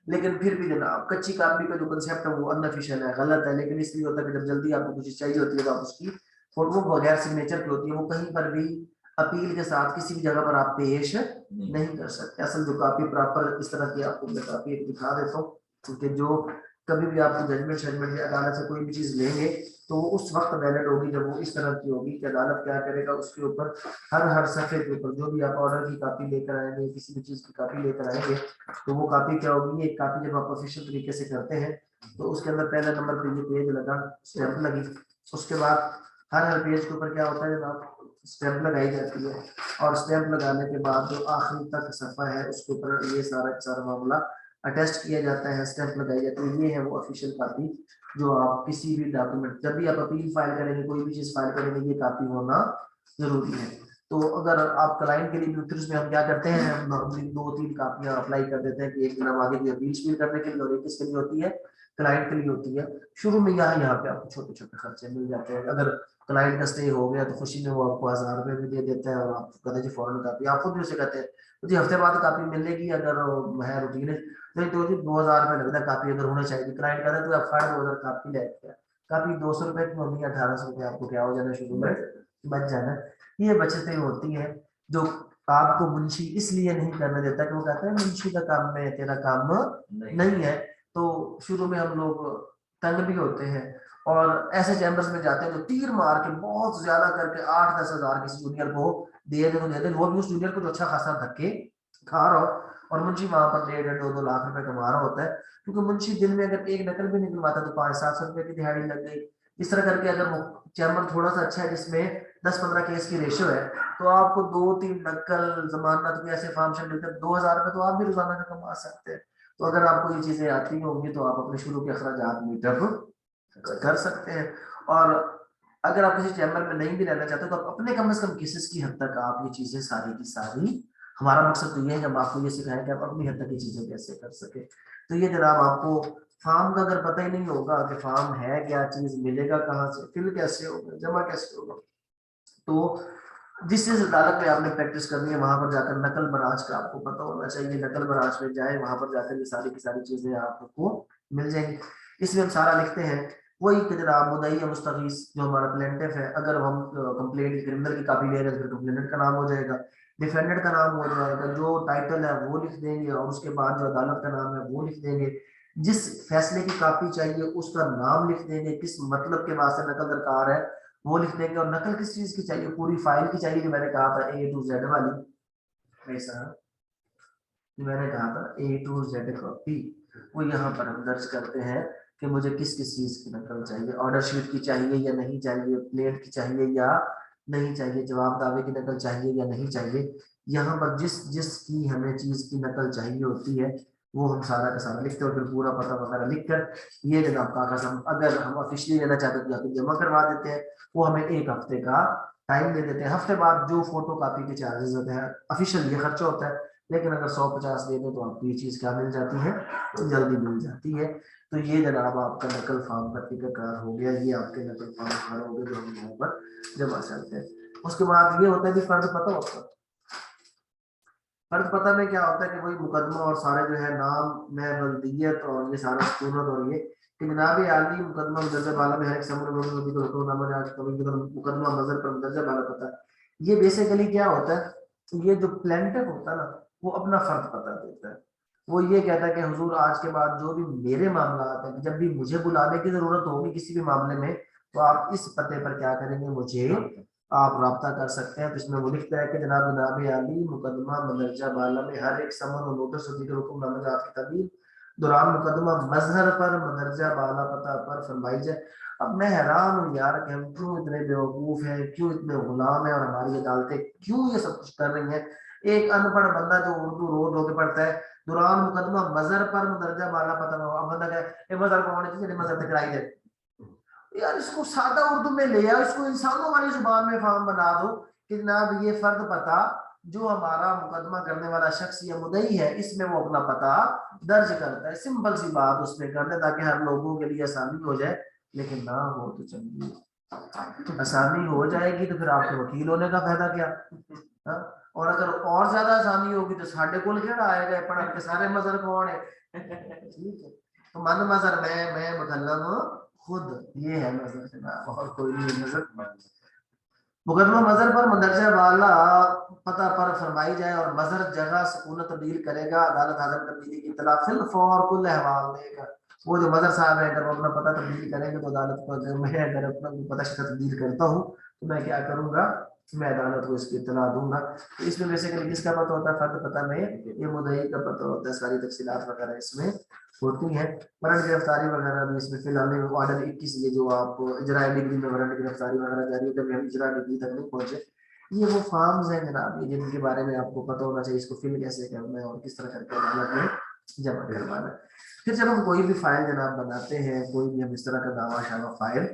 लेकिन फिर भी जनाब कच्ची कापी का जो कंसेप्ट है वो अनऑफिशियल है, गलत है, लेकिन इसलिए होता है कि जब जल्दी आपको कुछ चाहिए होती है तो आप उसकी फोटो बगैर सिग्नेचर की होती है, वो कहीं पर भी अपील के साथ किसी भी जगह पर आप पेश नहीं कर सकते। असल जो कापी प्रॉपर इस तरह की आपको मैं कापी एक दिखा देता हूँ, क्योंकि जो कभी भी आपको जजमेंट शजमेंट या अदालत से कोई भी चीज लेंगे तो वो उस वक्त वैलिड होगी जब वो इस तरह की होगी कि अदालत क्या करेगा, उसके ऊपर हर हर सफे के ऊपर जो भी आप ऑर्डर की कापी लेकर आएंगे, किसी भी चीज की कापी लेकर आएंगे, तो वो कापी क्या होगी, एक कापी जब आप ऑफिशियल तरीके से करते हैं तो उसके अंदर पहले नंबर पे ये पेज लगा, स्टैंप लगी, उसके बाद हर हर पेज के ऊपर क्या होता है जनाब, स्टैंप लगाई जाती है, और स्टैंप लगाने के बाद जो आखिरी तक सफा है उसके ऊपर ये सारा सारा मामला अटेस्ट किया जाता है, स्टैंप लगाई जाती है। ये है वो ऑफिशियल कॉपी जो आप किसी भी डॉक्यूमेंट, जब भी आप अपील फाइल करेंगे, कोई भी चीज फाइल करेंगे, ये कॉपी होना जरूरी है। तो अगर आप क्लाइंट के लिए, फिर उसमें हम क्या करते हैं, हम नॉर्मली 2-3 कापियां अप्लाई कर देते हैं कि एक जनाब आगे की अपील फील करने के लिए और एक किसके लिए होती है, क्लाइंट के लिए होती है। शुरू में यहाँ पे आपको छोटे छोटे खर्चे मिल जाते हैं, अगर क्लाइंट का स्टे हो गया तो खुशी में वो आपको 1000 रुपए भी दे देता है और आप कहते हैं जी फौरन कापी, आप खुद भी उसे कहते हैं तो जी हफ्ते बाद कापी मिलेगी, अगर है रूटीन है नहीं तो जी 2000 रुपए लगता है कापी अगर होना चाहिए, क्लाइंट कहता है तो आप 2000 कापी लेके कापी 200 रुपए की होनी है, 1800 रुपए आपको क्या हो जाना शुरू में बच जाना। ये बचतें होती है जो आपको मुंशी इसलिए नहीं करने देता कि वो कहता है मुंशी का काम है तेरा काम नहीं है। तो शुरू में हम लोग तंग भी होते हैं और ऐसे चैम्बर्स में जाते हैं जो तीर मार के बहुत ज्यादा करके 8-10 हजार किसी जूनियर को दे दे तो दे दे, वो भी उस जूनियर को जो अच्छा खासा धक्के खा रहा हो, और मुंशी वहां पर 1.5-2 लाख रुपए कमा रहा होता है, क्योंकि मुंशी दिन में अगर एक नकल भी निकलवाता तो 500-700 रुपए की दिहाड़ी लग गई। इस तरह करके अगर वो चैम्बर थोड़ा सा अच्छा है जिसमें 10-15 केस की रेशियो है, तो आपको 2-3 नकल जमानत के ऐसे फॉर्म मिलते हैं, 2000 रुपए तो आप भी रोजाना का कमा सकते हैं। तो अगर आपको ये चीजें आती होंगी तो आप अपने शुरू के अखराजात मीटअप कर सकते हैं। और अगर आप किसी चैम्बर में नहीं भी रहना चाहते तो आप अपने कम से कम केसेस की हद तक आप ये चीजें सारी की सारी, हमारा मकसद तो ये है कि हम आपको ये सिखाएं कि आप अपनी हद तक ये चीजें कैसे कर सके। तो ये जनाब आपको फार्म का अगर पता ही नहीं होगा कि फार्म है क्या चीज, मिलेगा कहाँ से, फिल कैसे होगा, जमा कैसे होगा। तो जिस चीज अदालत में आपने प्रैक्टिस करनी है वहां पर जाकर नकल बराज का आपको पता होना चाहिए, नकल बराज में जाए, वहां पर जाकर ये सारी की सारी चीजें आपको मिल जाएंगी। इसमें हम सारा लिखते हैं वही कि जनाब मुदई या मुस्तगीस जो हमारा प्लेंटिफ है, अगर हम कंप्लेंट क्रिमिनल की कॉपी ले रहे हैं तो फिर कंप्लेनेंट का नाम हो जाएगा, डिफेंडेंट का नाम हो जाएगा, जो टाइटल है वो लिख देंगे और उसके बाद जो अदालत का नाम है वो लिख देंगे, जिस फैसले की कॉपी चाहिए उसका नाम लिख देंगे, किस मतलब के वास्ते नकल दरकार है वो लिख देंगे, और नकल किस चीज की चाहिए, पूरी फाइल की चाहिए, जो मैंने कहा था ए टू जेड वाली, ऐसा जो मैंने कहा था ए टू जेड कॉपी, वो यहाँ पर हम दर्ज करते हैं कि मुझे किस किस चीज की नकल चाहिए, ऑर्डर शीट की चाहिए या नहीं चाहिए, प्लेट की चाहिए या नहीं चाहिए, जवाब दावे की नकल चाहिए या नहीं चाहिए। यहाँ पर जिस जिस की हमें चीज की नकल चाहिए होती है वो हम सारा का सारा लिखते हैं, और फिर पूरा पता वगैरह लिख कर ये जनाब कागज हम अगर हम ऑफिशियली लेना चाहते हैं तो जाकर जमा करवा देते हैं, वो हमें 1 हफ्ते का टाइम दे देते हैं। हफ्ते बाद जो फोटो कॉपी के चार्जेस होते हैं, ऑफिशियल ये खर्चा होता है, लेकिन अगर 150 दे दो तो आपको ये चीज क्या मिल जाती है, तो जल्दी मिल जाती है। तो ये जनाब आपका नकल फॉर्म का तरीकाकार हो गया, ये आपके नकल फॉर्म खड़ा हो गए जो हम यहाँ पर जमा करते हैं। उसके बाद ये होता है कि फर्ज पता होता है, फर्ज पता में क्या होता है कि वही मुकदमा और सारे जो है नाम में बल्दियत और ये सारा सुकूनत और ये कि जनाब आली मुकदमा दर्जा बाला में है, मुकदमा मजर पर दर्जा बाला पता है। ये बेसिकली क्या होता है, ये जो प्लेंटिफ होता है ना वो अपना फर्ज पता देता है, वो ये कहता है कि हुजूर आज के बाद जो भी मेरे मामला आते हैं, जब भी मुझे बुलाने की जरूरत होगी किसी भी मामले में, तो आप इस पते पर क्या करेंगे, मुझे आप राब्ता कर सकते हैं। तो इसमें वो लिखता है कि जनाब जनाब आली मुकदमा मंदरजा बाला में हर एक समन और नोटिस और दीगर हुक्मनामे आपकी तबीर दौरान मुकदमा मजहर पर मंदरजा बाला पता पर फरमाई जाए। अब मैं हैरान हूँ यार कि हम क्यों इतने बेवकूफ हैं, क्यों इतने गुलाम हैं, और हमारी अदालतें क्यों ये सब कुछ कर रही हैं। एक अनपढ़ बंदा जो उर्दू रो धो के पढ़ता है, दौरान मुकदमा मजहर पर मंदरजा बाला पता ना हो, अब बंदा कहे मजहर कौन है, मजहर दिखलाई दे यार, इसको सादा उर्दू में ले आओ, इसको इंसानों वाली जुबान में फार्म बना दो कि जनाब ये फर्द पता जो हमारा मुकदमा करने वाला शख्स या मुदई है इसमें वो अपना पता दर्ज करता है, सिंपल सी बात उसमें कर दे ताकि हर लोगों के लिए आसानी हो जाए। लेकिन ना हो तो चलिए, आसानी हो जाएगी तो फिर आपके वकील होने का फायदा क्या, हाँ? और अगर और ज्यादा आसानी होगी तो साढ़े को केड़ा आएगा पढ़ के सारे मजहर कौन है, ठीक है। तो मन मजहर मैं मतलब खुद ये है नजर से ना और कोई नहीं नजर। मुकदमा मजहर पर मंदरजा वाला पता पर फरमाई जाए और मजहर जगह सुकूनत तब्दील करेगा, अदालत आजम तब्दीली की इतला फिल फौर कुल अहवाल देगा। वो जो मजहर साहब है अगर वो अपना पता तब्दील करेंगे तो अदालत को, अगर मैं अगर अपना पता शता तब्दील करता हूँ तो मैं क्या करूंगा, मैं अदालत को इसकी इतला दूंगा। तो इसमें बेसिकली किसका पता होता है, फर्द पता में ये मुद्दई का पता होता है, सारी तफसीलात वगैरह इसमें होती है। वारंट गिरफ्तारी वगैरह भी इसमें फिलहाल ऑर्डर 21 ये जो आप इजरा डिग्री में वारंट गिरफ्तारी वगैरह जारी है, हम इजरा डिग्री तक नहीं पहुंचे। ये वो फॉर्म्स हैं जनाब ये जिनके बारे में आपको पता होना चाहिए, इसको फिल कैसे करना है और किस तरह करके अदालत में जमा करवाना है। फिर जब हम कोई भी फाइल जनाब बनाते हैं, कोई भी हम इस तरह का दावा शावा फाइल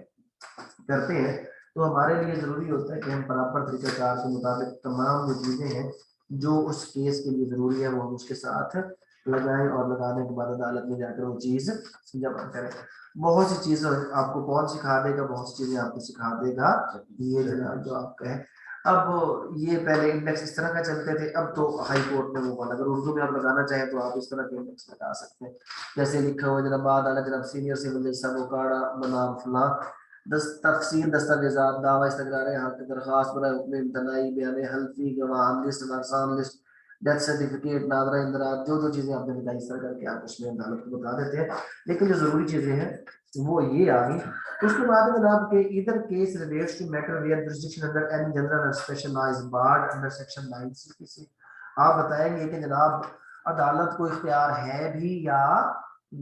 करते हैं, तो हमारे लिए जरूरी होता है कि हम प्रॉपर तरीकेकार के मुताबिक तमाम जो चीजें हैं जो उस केस के लिए जरूरी है वो हम उसके साथ लगाएं, और लगाने के बाद अदालत में जाकर वो चीज जमा करें। बहुत सी चीजें आपको कौन सिखा देगा, बहुत सी चीजें आपको सिखा देगा ये जनाब जो आपका है। अब ये पहले इंडेक्स इस तरह का चलते थे, अब तो हाई कोर्ट में वो वाला, अगर उर्दू में आप लगाना चाहें तो आप इस तरह के इंडेक्स लगा सकते हैं, जैसे लिखा हुआ जनाब अदालत जनाब सीनियर सिविल जज साहब ओकाड़ा बनाम फला तफसील दस्तावेजात दावा इस्तकरार हक दरखास्त बना हुक्म इम्तनाई बयान हल्फी गवाह लिस्ट नासान लिस्ट डेथ सर्टिफिकेट नादरा इंदराज जो जो चीजें आपने बताई इस तरह करके आप उसमें अदालत को बता देते हैं। लेकिन जो जरूरी चीजें हैं वो ये आ गई। उसके बाद जनाब के इधर case relates to matter where jurisdiction under any general and specialised barred under section 9 CPC. आप बताएंगे कि जनाब अदालत को इख्तियार है भी या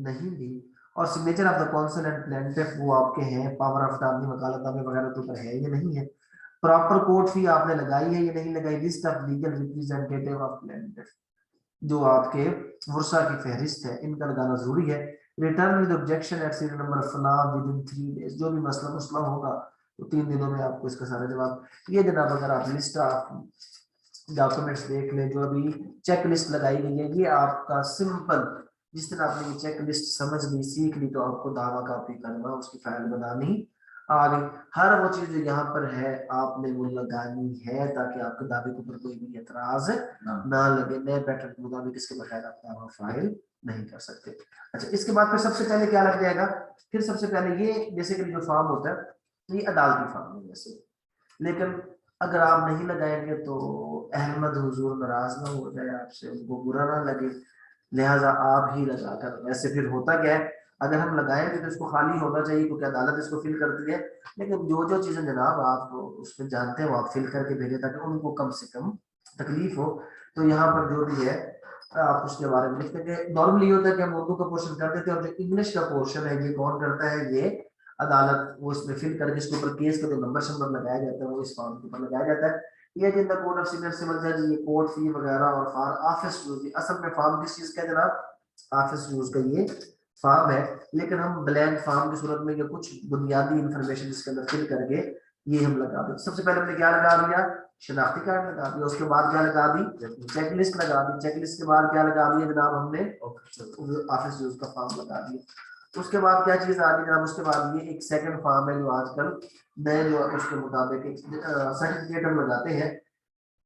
नहीं भी, और signature of the council and plaintiff वो आपके हैं, पावर ऑफ अटॉर्नी वकालतनामे वगैरह के ऊपर है या नहीं है, प्रॉपर कोर्ट फी आपने लगाई है या नहीं लगाई, list of legal representative of plaintiff जो आपके वर्षा की फहरिस्त है इनका लगाना जरूरी है। Return with objection at serial number फला विद इन 3 डेज, जो भी मसला मुसला होगा तो 3 दिनों में आपको इसका सारा जवाब। ये जनाब अगर आप लिस्ट ऑफ डॉक्यूमेंट्स देख लें जो अभी चेक लिस्ट लगाई गई है, ये आपका सिंपल जिस दिन आपने ये चेक लिस्ट समझ ली, सीख ली, तो आपको दावा कॉपी करना, उसकी फाइल बनानी आ गई। हर वो चीज जो यहाँ पर है आपने वो लगानी है, ताकि आपके दावे के ऊपर कोई भी एतराज ना लगे। नए पैटर्न के मुताबिक इसके बकायदा आप दावा फाइल नहीं कर सकते। अच्छा, इसके बाद फिर सबसे पहले क्या लग जाएगा, फिर सबसे पहले ये बेसिकली जो फॉर्म होता है ये अदालती फॉर्म है वैसे, लेकिन अगर आप नहीं लगाएंगे तो अहमद हुजूर नाराज ना हो जाए आपसे, उनको बुरा ना लगे, लिहाजा आप ही लगाकर। वैसे फिर होता क्या है, अगर हम लगाएंगे तो इसको खाली होना चाहिए क्योंकि अदालत इसको फिल करती है, लेकिन जो जो चीजें जनाब आप उसमें जानते हो आप फिल करके भेजें ताकि उनको कम से कम तकलीफ हो। तो यहाँ पर जो भी है आप उसके बारे में लिख देंगे। नॉर्मली होता है कि हम उर्दू का पोर्शन कर देते हैं और जो इंग्लिश का पोर्शन है ये कौन करता है, ये अदालत, वो इसमें फिल करके इसके ऊपर केस का जो नंबर शंबर लगाया जाता है वो इस फॉर्म के ऊपर लगाया जाता है। ये जिन the code of senior civil जज, ये कोर्ट फी वगैरह और फॉर ऑफिस यूज, असल में फॉर्म किस चीज का है जनाब, ऑफिस यूज का ये फॉर्म है। लेकिन हम ब्लैंक फॉर्म की सूरत में ये कुछ बुनियादी इंफॉर्मेशन इसके अंदर फिल करके ये हम लगा दें। सबसे पहले हमने क्या लगा दिया, शनाख्ती कार्ड लगा दिया, उसके बाद क्या लगा दी, चेकलिस्ट लगा दी, चेकलिस्ट के बाद क्या लगा दिया जनाब हमने, ऑफिस यूज का फॉर्म लगा दिया। उसके बाद क्या चीज आ रही है जनाब, उसके बाद ये एक सेकंड फॉर्म है जो आजकल नए जो उसके मुताबिक एक सर्टिफिकेट हम लगाते हैं,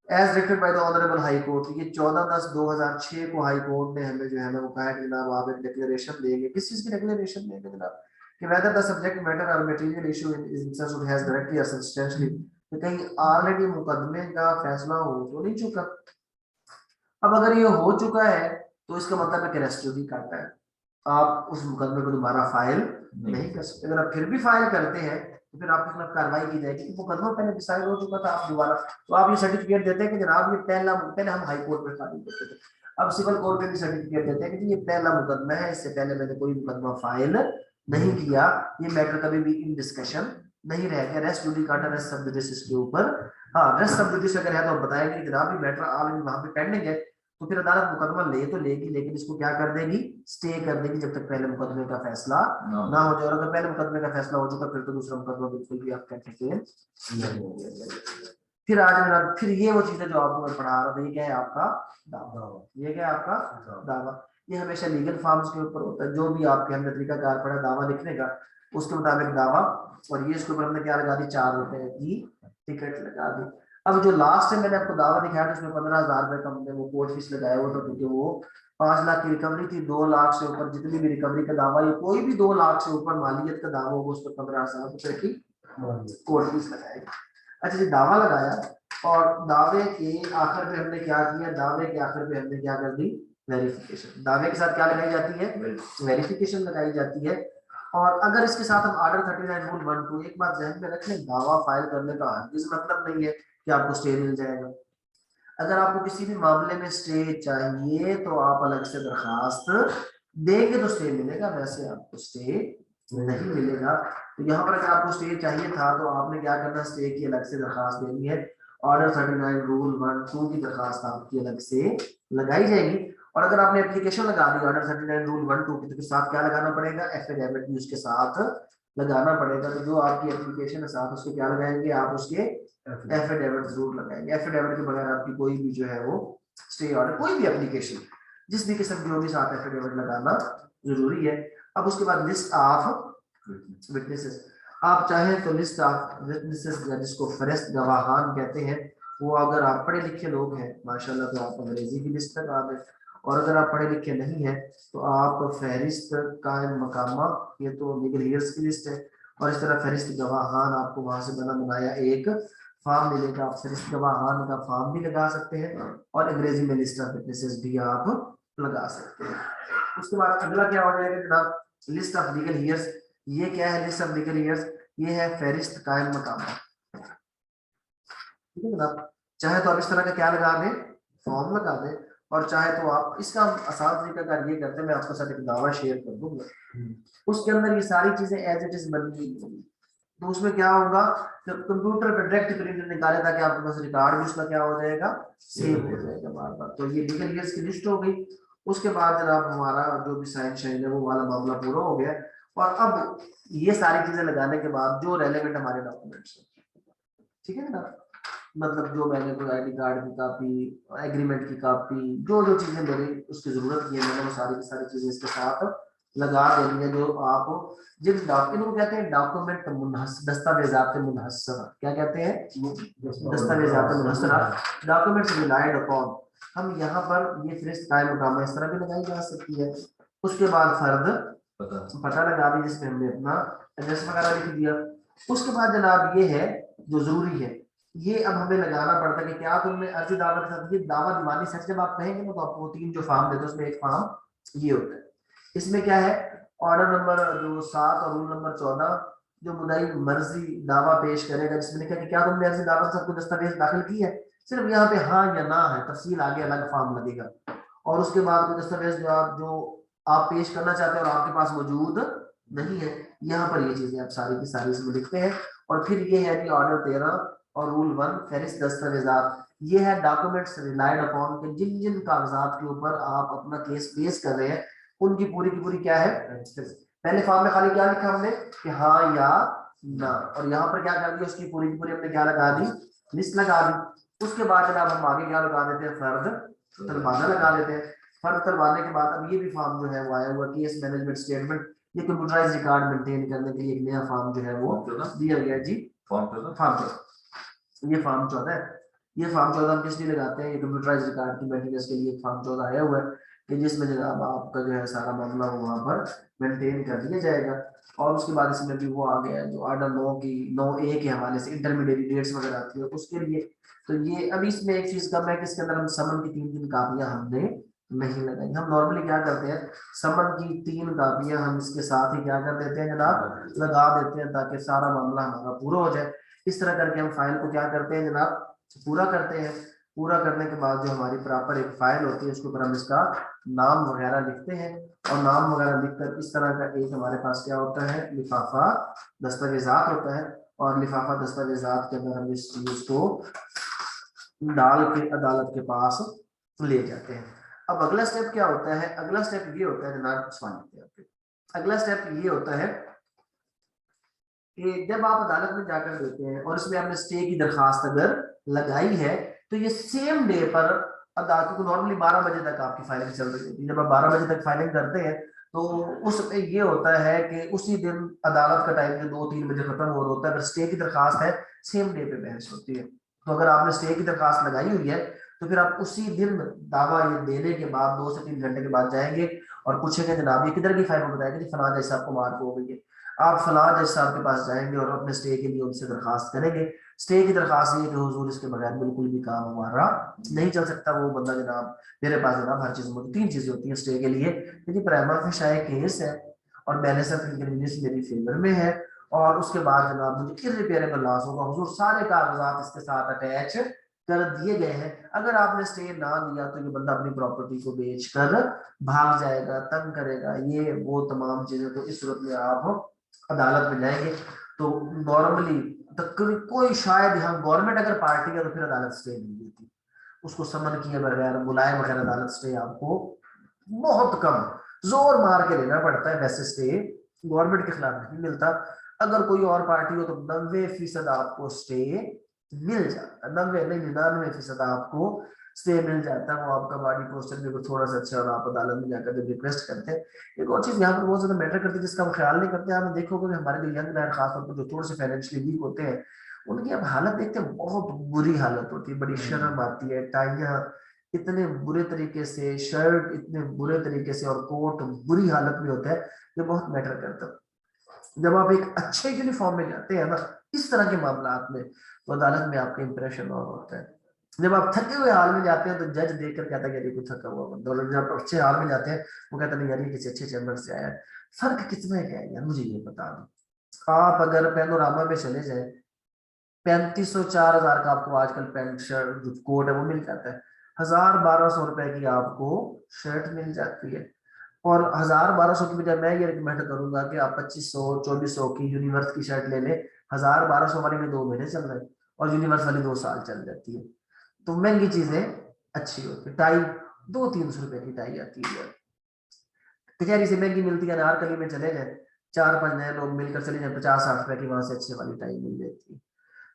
as directed by the honourable high court. ये 14/10/2006 को हाई कोर्ट ने हमें जो है ना वो कहा कि जनाब आप एक डिक्लेरेशन देंगे, किस चीज की डिक्लेरेशन देंगे जनाब, कि वेदर द सब्जेक्ट मैटर और material issue in such has directly और सब्सटेंशियली, तो कहीं ऑलरेडी मुकदमे का फैसला हो तो नहीं चुका। अब अगर ये हो चुका है तो इसका मतलब है कि रेस्टोरी करता है, आप उस मुकदमे को दोबारा फाइल नहीं कर सकते। अगर आप फिर भी फाइल करते हैं तो फिर आपके खिलाफ कार्रवाई की जाएगी कि मुकदमा पहले डिसाइड हो चुका था, आप दोबारा, तो आप ये सर्टिफिकेट देते हैं कि जनाब ये पहले हम हाई कोर्ट में फाइल करते थे, अब सिविल कोर्ट में भी सर्टिफिकेट देते हैं कि ये पहला मुकदमा है, इससे पहले मैंने कोई मुकदमा फाइल नहीं किया, ये मैटर कभी भी इन डिस्कशन नहीं रह गया। रेस्ट जुडिकाटा रेस्ट सब जुडिस इसके ऊपर, हाँ रेस्ट सब जुडिस अगर है तो आप बताएंगे कि जनाब ये मैटर ऑलरेडी वहां पे पेंडिंग है, तो फिर अदालत मुकदमा ले तो लेगी, लेकिन इसको क्या कर देगी, स्टे कर देगी जब तक पहले मुकदमे का फैसला ना हो जाए। और अगर पहले मुकदमे का फैसला हो चुका फिर तो दूसरा मुकदमा बिल्कुल भी आप कहते हैं। फिर आज मेरा फिर ये वो चीजें जो आपको मैं पढ़ा रहा था, ये क्या है आपका दावा, ये क्या है आपका दावा। ये हमेशा लीगल फॉर्म्स के ऊपर होता है, जो भी आपके हमने तरीका कार पड़ा दावा लिखने का उसके मुताबिक दावा। और ये इसके ऊपर हमने क्या लगा दी, 4 रुपए की टिकट लगा दी। अब जो लास्ट में मैंने आपको दावा दिखाया था उसमें 15,000 रुपए का हमने वो कोर्ट फीस लगाया हुआ था, क्योंकि वो 5 लाख की रिकवरी थी, 2 लाख से ऊपर जितनी भी रिकवरी का दावा, ये कोई भी 2 लाख से ऊपर मालियत का दावा होगा उस पर 15,000 रुपए की कोर्ट फीस लगाएगी। अच्छा जी, दावा लगाया और दावे के आखिर पे हमने क्या किया, दावे के आखिर पे हमने क्या कर दी, वेरिफिकेशन। दावे के साथ क्या लगाई जाती है, वेरिफिकेशन लगाई जाती है। और अगर इसके साथ हम ऑर्डर 39 रूल 1 2, एक बात ध्यान में रखें, दावा फाइल करने का इस मतलब नहीं है कि आपको स्टे मिल जाएगा। अगर आपको किसी भी मामले में स्टे चाहिए तो आप अलग से दरखास्त देंगे तो स्टे मिलेगा, वैसे आपको स्टे नहीं मिलेगा। तो यहाँ पर अगर आपको स्टे चाहिए था तो आपने क्या करना, स्टे की अलग से दरखास्त देनी है, ऑर्डर 39 रूल 1 2 की दरखास्त आपकी अलग से लगाई जाएगी। और अगर आपने एप्लीकेशन लगा दी ऑर्डर 39 रूल 1 2 की, तो साथ क्या लगाना पड़ेगा, एफिडेविट भी उसके साथ लगाना पड़ेगा। तो जो आपकी एप्लीकेशन है साथ उसके क्या लगाएंगे, आप उसके एफिडेविट जरूर लगाएंगे। एफिडेविट के बगैर आपकी कोई भी जो है वो स्टे ऑर्डर, कोई भी एप्लीकेशन जिस भी किस्म की होगी साथ एफिडेविट लगाना जरूरी है। अब उसके बाद लिस्ट ऑफ विटनेसेस, आप चाहें तो लिस्ट ऑफ विटनेसेस जिसको फरिस्त गवाहान कहते हैं, वो अगर आप पढ़े लिखे लोग हैं माशाल्लाह तो आप अंग्रेजी की लिस्ट लगा दें, और अगर आप पढ़े लिखे नहीं हैं तो आप फहरिस्त कायम मकामा, ये तो लीगल हियर्स की लिस्ट है, और इस तरह फहरिस्त गवाहान आपको वहां से बना बनाया एक फॉर्म मिलेगा, आप फहरिस्त गवाहान का फॉर्म भी लगा सकते हैं, और अंग्रेजी में लिस्ट ऑफ विटनेसेस भी आप लगा सकते हैं। उसके बाद अगला क्या हो जाएगा जनाब, लिस्ट ऑफ लीगल हियर्स। ये क्या है लिस्ट ऑफ लीगल हियर्स, ये है फहरिस्त कायम मकामा, ठीक है जनाब। चाहे तो आप इस तरह का क्या लगा दें, फॉर्म लगा दें, और चाहे तो आप इसका आसान तरीका कर ये करते हैं, मैं आपके साथ एक दावा शेयर कर दूंगा, उसके अंदर ये सारी चीजें एज इट इज बनी हुई, तो उसमें क्या होगा, जब कंप्यूटर पे डायरेक्ट प्रिंट निकाले ताकि आपके पास रिकॉर्ड भी उसका क्या हो जाएगा, सेव हो जाएगा बार बार। तो ये लीगल ईयर्स की लिस्ट हो गई। उसके बाद जनाब हमारा जो भी साइन शाइन है वो वाला मामला पूरा हो गया। और अब ये सारी चीजें लगाने के बाद जो रेलेवेंट हमारे डॉक्यूमेंट्स है, ठीक है ना, मतलब जो मैंने कोई आईडी कार्ड की कॉपी, एग्रीमेंट की कॉपी, जो जो चीजें मेरी उसकी जरूरत की है मैंने वो सारी की सारी चीजें इसके साथ लगा देनी है। जो आप जिन डॉक्यूमेंट को कहते हैं डॉक्यूमेंट दस्तावेजात मुनहसरा, क्या कहते हैं, दस्तावेजात मुनहसरा, डॉक्यूमेंट्स रिलाइड अपॉन। हम यहाँ पर ये फिरिस्त कायम मुकामा इस तरह भी लगाई जा सकती है। उसके बाद फर्द पता लगा दी जिसमें हमने अपना एड्रेस वगैरह लिख दिया। उसके बाद जनाब ये है जो जरूरी है, ये अब हमें लगाना पड़ता है कि क्या तुमने अर्जी दावा के साथ ये दावा दीवानी सच जब आप कहेंगे ना तो आपको तीन जो फॉर्म देते हैं उसमें एक फॉर्म ये होता है। इसमें क्या है, ऑर्डर नंबर जो 7 और रूल नंबर 14, जो मुद्दाई मर्जी दावा पेश करेगा जिसमें लिखा कि क्या तुमने अर्जी दावा के साथ कोई दस्तावेज दाखिल की है, सिर्फ यहाँ पे हाँ या ना है, तफसील आगे अलग फॉर्म लगेगा। और उसके बाद कोई दस्तावेज जो आप पेश करना चाहते हैं और आपके पास मौजूद नहीं है, यहाँ पर ये चीजें आप सारी की सारी इसमें लिखते हैं। और फिर ये है कि ऑर्डर 13 और रूल 1 फहरिस्त दस्तावेजात, ये है डॉक्यूमेंट्स रिलाइड अपॉन के जिन जिन कागजात के ऊपर आप अपना केस पेश कर रहे हैं उनकी पूरी की पूरी क्या है। पहले फॉर्म में खाली क्या लिखा हमने कि हाँ या ना, और यहाँ पर क्या कर दिया उसकी पूरी की पूरी हमने क्या लगा दी, लिस्ट लगा दी। उसके बाद जनाब हम आगे क्या लगा देते हैं, फर्द तलबाना लगा देते हैं। फर्द तलबाने के बाद अब ये भी फॉर्म जो है वो आया हुआ केस मैनेजमेंट स्टेटमेंट, ये कंप्यूटराइज रिकॉर्ड मेंटेन करने के लिए एक नया फॉर्म जो है वो दिया गया जी। फॉर्म 14, ये फॉर्म 14 है। ये फॉर्म 14 हम किस लिए लगाते हैं, ये कंप्यूटराइज रिकॉर्ड की मेंटेनेंस के लिए फॉर्म 14 आया हुआ है कि जिसमें जनाब आपका जो है सारा मामला वहां पर मेंटेन कर दिया जाएगा। और उसके बाद इसमें भी वो आ गया है जो ऑर्डर 9 की 9A के हवाले से इंटरमीडिएट डेट्स वगैरह आती है उसके लिए। तो ये अभी इसमें एक चीज कम है कि इसके अंदर हम समन की 3 कापियां हमने नहीं लगाई। हम नॉर्मली क्या करते हैं, समन की 3 कापियां हम इसके साथ ही क्या कर देते हैं जनाब, लगा देते हैं ताकि सारा मामला हमारा पूरा हो जाए। इस तरह करके हम फाइल को क्या करते हैं जनाब, पूरा करते हैं। पूरा करने के बाद जो हमारी प्रॉपर एक फाइल होती है उसके ऊपर हम इसका नाम वगैरह लिखते हैं। और नाम वगैरह लिखकर इस तरह का एक हमारे पास क्या होता है, लिफाफा दस्तावेजात होता है। और लिफाफा दस्तावेजात के अंदर हम इस चीज को डाल के अदालत के पास ले जाते हैं। अब अगला स्टेप क्या होता है, अगला स्टेप ये होता है जनाब, अगला स्टेप ये होता है कि जब आप अदालत में जाकर देते हैं और इसमें आपने स्टे की दरखास्त अगर लगाई है तो ये सेम डे पर अदालत को नॉर्मली 12 बजे तक आपकी फाइलिंग चल रही होती है। जब आप 12 बजे तक फाइलिंग करते हैं तो उसमें ये होता है कि उसी दिन अदालत का टाइम जो 2-3 बजे खत्म हो रहा होता है, अगर स्टे की दरखास्त है सेम डे पे बहस होती है। तो अगर आपने स्टे की दरखास्त लगाई हुई है तो फिर आप उसी दिन दावा ये देने के बाद 2 से 3 घंटे के बाद जाएंगे और पूछेंगे जनाब ये किधर की फाइल बताएगा जी, फलां जैसा आपको मार्क हो गई है। आप फलां जज साहब के पास जाएंगे और अपने स्टे के लिए उनसे दरखास्त करेंगे। स्टे की दरखास्त ये कि हुजूर इसके बगैर बिल्कुल भी काम हमारा नहीं चल सकता। वो बंदा जनाब मेरे पास जनाब हर चीज मौजूद, 3 चीजें होती है स्टे के लिए, क्योंकि प्राइमा फिशाई केस है और बैलेंस ऑफ इनकन्वीनियंस मेरी फेवर में है और उसके बाद जनाब मुझे इर्रिपेयरेबल लॉस होगा। हुजूर सारे कागजात इसके साथ अटैच कर दिए गए हैं। अगर आपने स्टे ना दिया तो ये बंदा अपनी प्रॉपर्टी को बेचकर भाग जाएगा, तंग करेगा, ये वो तमाम चीजें। तो इस सूरत में आप अदालत में जाएंगे तो नॉर्मली तकरीबन कोई शायद यहाँ गवर्नमेंट अगर पार्टी है तो फिर अदालत स्टे नहीं देती, उसको समन किए बगैर बुलाए बगैर अदालत स्टे आपको बहुत कम जोर मार के लेना पड़ता है। वैसे स्टे गवर्नमेंट के खिलाफ नहीं मिलता। अगर कोई और पार्टी हो तो 90% आपको स्टे मिल जाता है, 90 नहीं 99% आपको स्टे मिल जाता है। वो आपका बॉडी पोस्चर भी थोड़ा सा अच्छा और आप अदालत में जाकर जब रिक्वेस्ट करते हैं। एक और चीज यहाँ पर बहुत ज्यादा मैटर करती है जिसका हम ख्याल नहीं करते। आप देखोगे कि हमारे जो यंग मैन खासतौर पर जो थोड़े से फाइनेंशियली वीक होते हैं उनकी अब हालत देखते हैं, बहुत बुरी हालत होती है, बड़ी शर्म आती है। टाइयां इतने बुरे तरीके से, शर्ट इतने बुरे तरीके से और कोट बुरी हालत में होता है, ये बहुत मैटर करता है। जब आप एक अच्छे यूनिफॉर्म में जाते हैं ना इस तरह के मामलात में तो अदालत में आपका इंप्रेशन और होता है। जब आप थके हुए हाल में जाते हैं तो जज देखकर कहता है कि कोई थका हुआ बंदा, और जब आप अच्छे हाल में जाते हैं वो कहता नहीं यार ये किसी अच्छे चैम्बर से आया है। फर्क कितना है यार मुझे ये बता दो। आप अगर पैनोरामा में चले जाए 3500-4000 का आपको आजकल पैंट शर्ट जो कोट है वो मिल जाता है। 1000-1200 रुपए की आपको शर्ट मिल जाती है। और 1000-1200 की बजाय मैं ये रिकमेंड करूंगा कि आप 2500-2400 की यूनिवर्स की शर्ट ले लें। 1000-1200 वाली में 2 महीने चल रहे हैं और यूनिवर्स वाली 2 साल चल जाती है। तो महंगी चीजें अच्छी होती है। टाई 200-300 रुपए की टाई आती है, कचहरी से महंगी मिलती है। अनारकली में चले जाए 4-5 नए लोग मिलकर चले जाए 50-60 रुपए की, वहां से अच्छे वाली टाई मिल जाती है।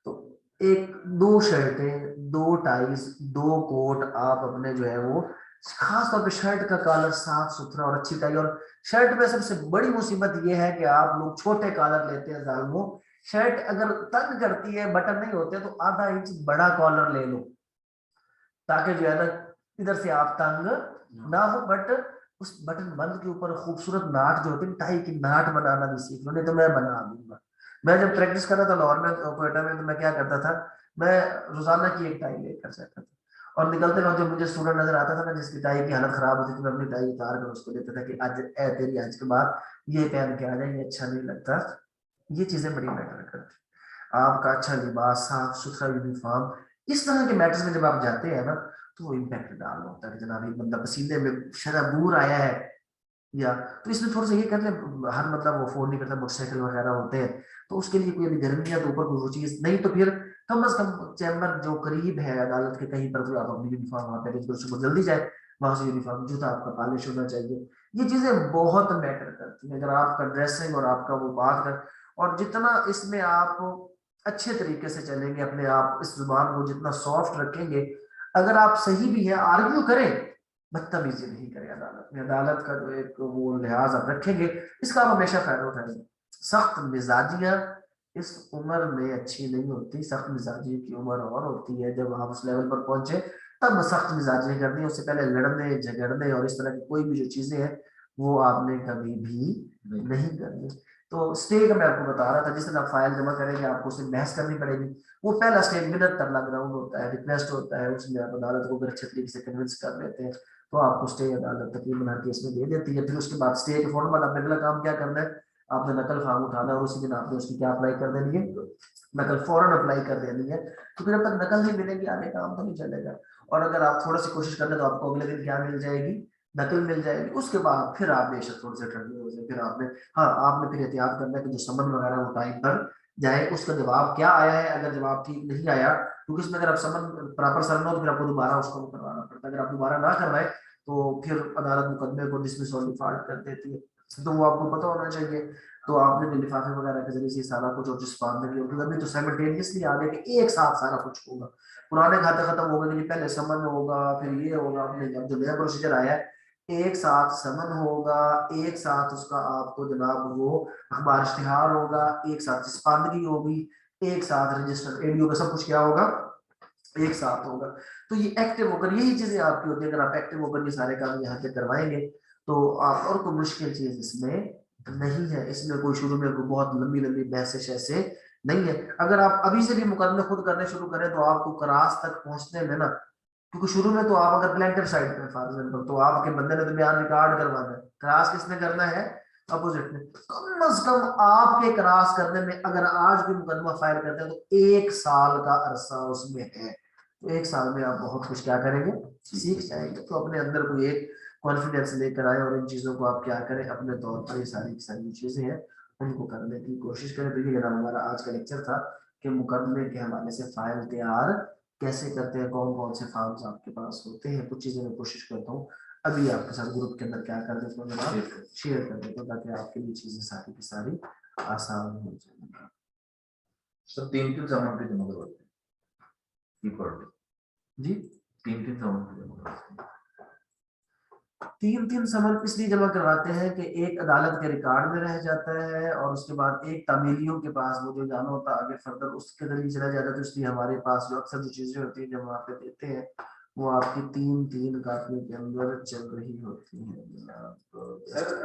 तो एक दो शर्टें, दो टाइज, दो कोट आप अपने जो है वो, खास तौर पे शर्ट का कॉलर साफ सुथरा और अच्छी टाई। और शर्ट में सबसे बड़ी मुसीबत ये है कि आप लोग छोटे कॉलर लेते हैं जालिमो। शर्ट अगर तंग करती है, बटन नहीं होते, तो आधा इंच बड़ा कॉलर ले लो, ताकि जो है ना इधर से आप तंग ना हो। बट उस बटन बंद के ऊपर खूबसूरत नाट जो होते हैं, टाई की नाट बनाना भी सीख लो, नहीं तो मैं बना दूंगा। मैं जब प्रैक्टिस कर रहा था लाहौर में क्वेटा में, तो मैं क्या करता था, मैं रोजाना की एक टाई लेकर जाता था, और निकलते वक्त जो मुझे स्टूडेंट नजर आता था ना जिसकी टाई की हालत खराब होती थी, मैं अपनी टाई उतार कर उसको देता था कि आज तेरी आज के बाद ये पहन के आ जाए, ये अच्छा नहीं लगता। ये चीजें बड़ी मैटर करती। आपका अच्छा लिबास, साफ सुथरा यूनिफॉर्म, इस तरह के मैटर्स में जब आप जाते हैं ना, तो वो इम्पैक्ट डाल होता है कि जनाब ये बंदा पसीने में शराबूर आया है। या तो इसमें थोड़ा सा ये कर ले, हर मतलब वो अफोर्ड नहीं करता, मोटरसाइकिल वगैरह होते हैं, तो उसके लिए कोई अभी गर्मी है तो ऊपर कोई वो चीज नहीं, तो फिर कम अज कम चैम्बर जो करीब है अदालत के कहीं पर, तो आप अपनी यूनिफॉर्म वहां पे अरेंज करो, सुबह जल्दी जाए वहां से यूनिफॉर्म, जूता आपका पॉलिश होना चाहिए। ये चीजें बहुत मैटर करती हैं, अगर आपका ड्रेसिंग और आपका वो बात कर, और जितना इसमें आप अच्छे तरीके से चलेंगे, अपने आप इस जुबान को जितना सॉफ्ट रखेंगे, अगर आप सही भी है आर्ग्यू करें, बदतमीजी नहीं करें अदालत में, अदालत का जो एक वो लिहाज आप रखेंगे, इसका आप हमेशा फायदा उठाएंगे। सख्त मिजाजियां इस उम्र में अच्छी नहीं होती, सख्त मिजाजी की उम्र और होती है जब आप उस लेवल पर पहुंचे, तब सख्त मिजाजी करनी है। उससे पहले लड़ने झगड़ने और इस तरह की कोई भी जो चीजें हैं, वो आपने कभी भी नहीं करनी। तो स्टे का मैं आपको बता रहा था, जिस दिन आप फाइल जमा करेंगे आपको उससे बहस करनी पड़ेगी। वो पहला स्टेज मिनट तरला ग्राउंड होता है, रिक्वेस्ट होता है, उसमें आप अदालत को अगर अच्छे तरीके से कन्विंस कर लेते हैं, तो आपको स्टे अदालत तकरीबन हर केस में दे देती है। फिर उसके बाद स्टे के फौरन बाद आपने अगला काम क्या करना है, आपने नकल फार्म उठाना है और उसी दिन आपने उसकी क्या अप्लाई कर देनी है, नकल फौरन अप्लाई कर देनी है, क्योंकि जब तक नकल नहीं मिलेगी आगे काम तो नहीं चलेगा। और अगर आप थोड़ा सी कोशिश कर ले तो आपको अगले दिन क्या मिल जाएगी, नकल मिल जाएगी। उसके बाद फिर आप बेशक थोड़े से ठंडे हो जाए, फिर आपने, हाँ आपने फिर एहतियात करना है कि जो समन वगैरह वो टाइम पर जाए, उसका जवाब क्या आया है, अगर जवाब ठीक नहीं आया, क्योंकि इसमें अगर आप समन प्रॉपर सर्व ना हो तो फिर आपको दोबारा उसको करवाना पड़ता है, अगर आप दोबारा ना करवाए तो फिर अदालत मुकदमे को डिसमिस और डिफॉल्ट कर देती है। तो वो आपको पता होना चाहिए। तो आपने जो लिफाफे वगैरह के जरिए से सारा कुछ, और जिस बांधने होगी अभी तो साइमल्टेनियसली आगे के एक साथ सारा कुछ होगा। पुराने खाते खत्म हो गए, पहले समन होगा फिर ये होगा, आपने अब जो नया प्रोसीजर आया है, एक साथ समन होगा, एक साथ उसका आपको जनाब वो अखबार इश्तिहार होगा, एक साथ चिसपांदगी होगी, एक साथ रजिस्टर एडीओ का सब कुछ क्या होगा, एक साथ होगा। तो ये एक्टिव होकर यही चीजें आपकी होती है, अगर आप एक्टिव होकर ये सारे काम यहाँ पे करवाएंगे तो आप, और कोई मुश्किल चीज इसमें नहीं है। इसमें कोई शुरू में कोई बहुत लंबी लंबी बहसें शैसे नहीं है। अगर आप अभी से भी मुकदमे खुद करने शुरू करें तो आपको करास तक पहुंचने में ना, क्योंकि शुरू में तो आप अगर प्लेंटर साइड पे फॉर एग्जाम्पल, तो आपके बंदे ने तो बयान रिकॉर्ड करवाना है, क्रॉस किसने करना है, अपोजिट ने। कम से कम आपके क्रॉस करने में अगर आज भी मुकदमा फाइल करते हैं तो 1 साल का अरसा उसमें है, तो 1 साल में आप बहुत कुछ क्या करेंगे, सीख जाएंगे। तो अपने अंदर कोई एक कॉन्फिडेंस लेकर आए और इन चीजों को आप क्या करें, अपने तौर पर ये सारी की सारी चीजें हैं उनको करने की कोशिश करें। तो ये हमारा आज का लेक्चर था कि मुकदमे के हवाले से फाइल तैयार कैसे करते हैं, कौन कौन से फॉर्म्स आपके पास होते हैं, कुछ चीजें मैं कोशिश करता हूँ अभी आपके साथ ग्रुप के अंदर क्या कर देता हूँ जनाब, शेयर कर देता हूँ, ताकि आपके लिए चीजें सारी की सारी आसान हो जाए। सर 3-3 सामान की जमा करवाते हैं जी 3-3 सामान की जमा करवाते हैं। 3-3 समन इसलिए जमा करवाते हैं कि एक अदालत के रिकॉर्ड में रह जाता है, और उसके बाद एक तामीलियों के पास वो जो जाना होता है आगे फर्दर उसके जरिए चला जाता है। तो इसलिए हमारे पास जो अक्सर जो चीजें होती है जब वहाँ पे देते हैं, वो आपकी 3-3 काटने के अंदर चल रही होती है। सर